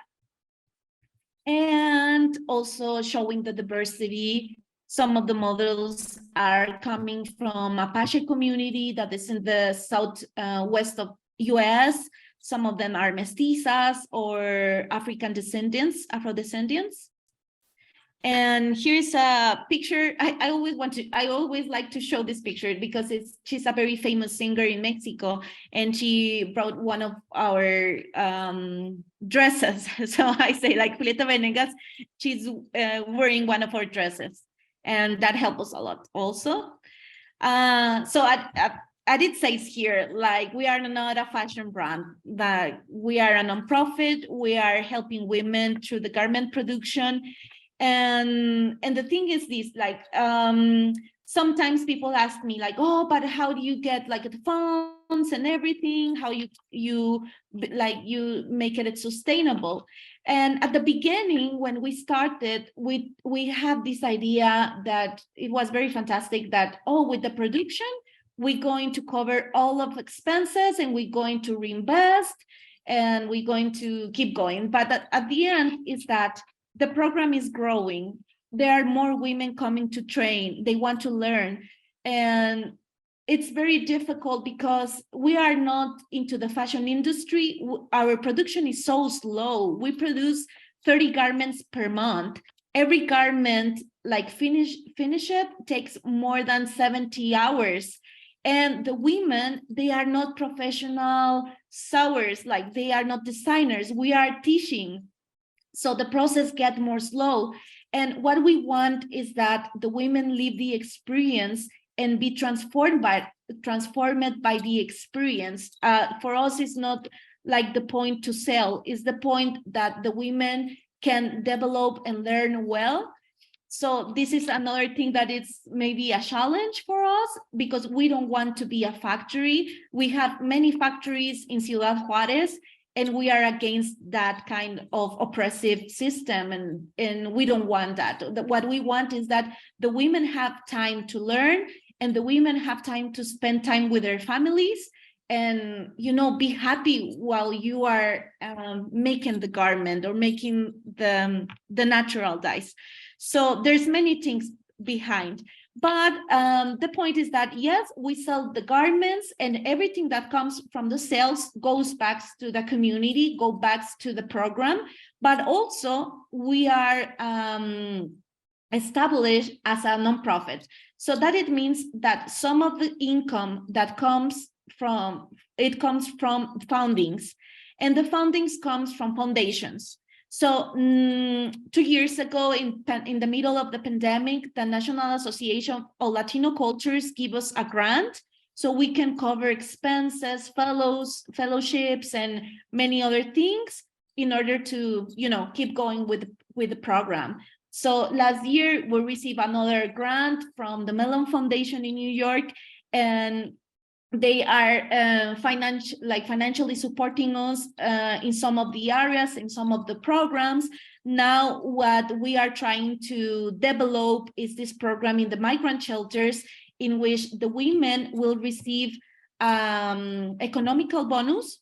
And also showing the diversity. Some of the models are coming from Apache community that is in the southwest of US. Some of them are mestizas or African descendants, Afro-descendants. And here's a picture. I always like to show this picture because she's a very famous singer in Mexico, and she brought one of our dresses. So I say like Julieta Venegas, she's wearing one of our dresses, and that helped us a lot also. So it says here, like, we are not a fashion brand, that we are a nonprofit. We are helping women through the garment production. And the thing is this, like, sometimes people ask me like, oh, but how do you get like the funds and everything? How you make it sustainable? And at the beginning, when we started, we had this idea that it was very fantastic that, oh, with the production, we're going to cover all of expenses and we're going to reinvest and we're going to keep going. But at the end is that the program is growing. There are more women coming to train. They want to learn. And it's very difficult because we are not into the fashion industry. Our production is so slow. We produce 30 garments per month. Every garment, like finish it, takes more than 70 hours. And the women, they are not professional sewers, like they are not designers. We are teaching. So the process gets more slow. And what we want is that the women live the experience and be transformed by the experience. For us, it's not like the point to sell, it's the point that the women can develop and learn well. So this is another thing that is maybe a challenge for us because we don't want to be a factory. We have many factories in Ciudad Juárez, and we are against that kind of oppressive system, and we don't want that. What we want is that the women have time to learn, and the women have time to spend time with their families and, you know, be happy while you are making the garment or making the natural dyes. So there's many things behind. But the point is that, yes, we sell the garments, and everything that comes from the sales goes back to the community, go back to the program. But also we are established as a nonprofit. So that it means that some of the income that comes from foundings, and the foundings comes from foundations. So 2 years ago, in the middle of the pandemic, the National Association of Latino Cultures gave us a grant so we can cover expenses, fellowships, and many other things in order to, you know, keep going with the program. So last year, we received another grant from the Mellon Foundation in New York, and they are financially supporting us in some of the areas, in some of the programs. Now, what we are trying to develop is this program in the migrant shelters, in which the women will receive economical bonus,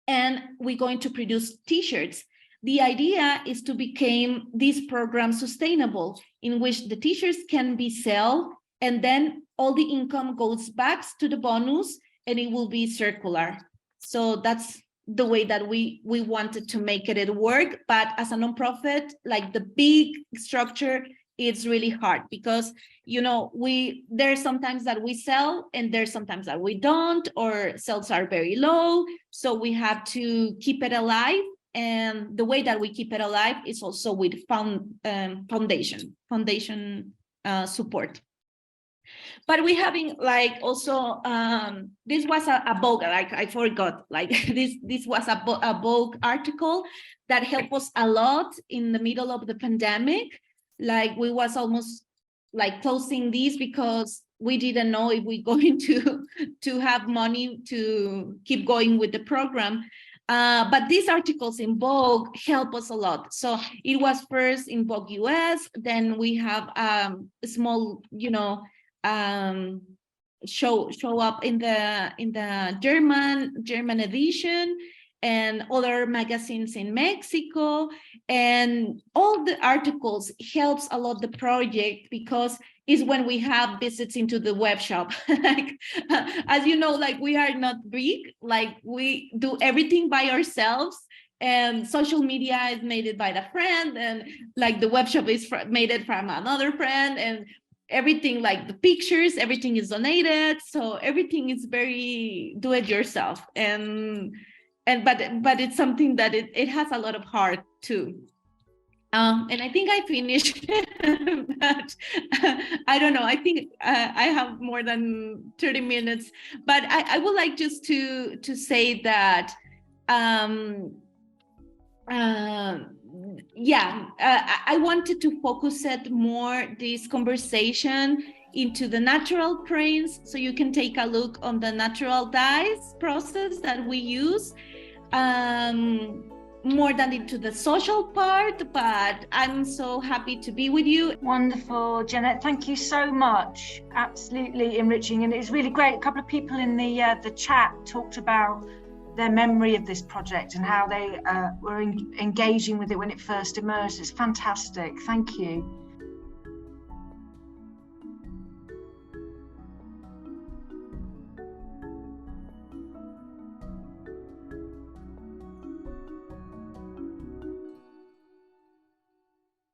and we're going to produce t-shirts. The idea is to become this program sustainable, in which the t-shirts can be sold, and then all the income goes back to the bonus, and it will be circular. So that's the way that we wanted to make it work. But as a nonprofit, like the big structure, it's really hard because, you know, there's sometimes that we sell and there's sometimes that we don't, or sales are very low. So we have to keep it alive. And the way that we keep it alive is also with foundation support. But we having like also this was a Vogue, like I forgot, like this was a Vogue article that helped us a lot in the middle of the pandemic. Like we was almost like closing this because we didn't know if we're going to have money to keep going with the program. But these articles in Vogue help us a lot. So it was first in Vogue US, then we have a small, you know, show up in the German edition, and other magazines in Mexico. And all the articles helps a lot the project because it's when we have visits into the web shop. Like, as you know, like we are not big, like we do everything by ourselves, and social media is made by the friend, and like the web shop is made it from another friend, and everything, like the pictures, everything is donated. So everything is very do it yourself. But it's something that it has a lot of heart too. And I think I finished, but I don't know. I think I have more than 30 minutes, but I would like just to say that, I wanted to focus it more, this conversation, into the natural prints, so you can take a look on the natural dyes process that we use, more than into the social part, but I'm so happy to be with you. Wonderful, Janette, thank you so much. Absolutely enriching, and it's really great. A couple of people in the chat talked about their memory of this project and how they were engaging with it when it first emerged. It's fantastic, thank you.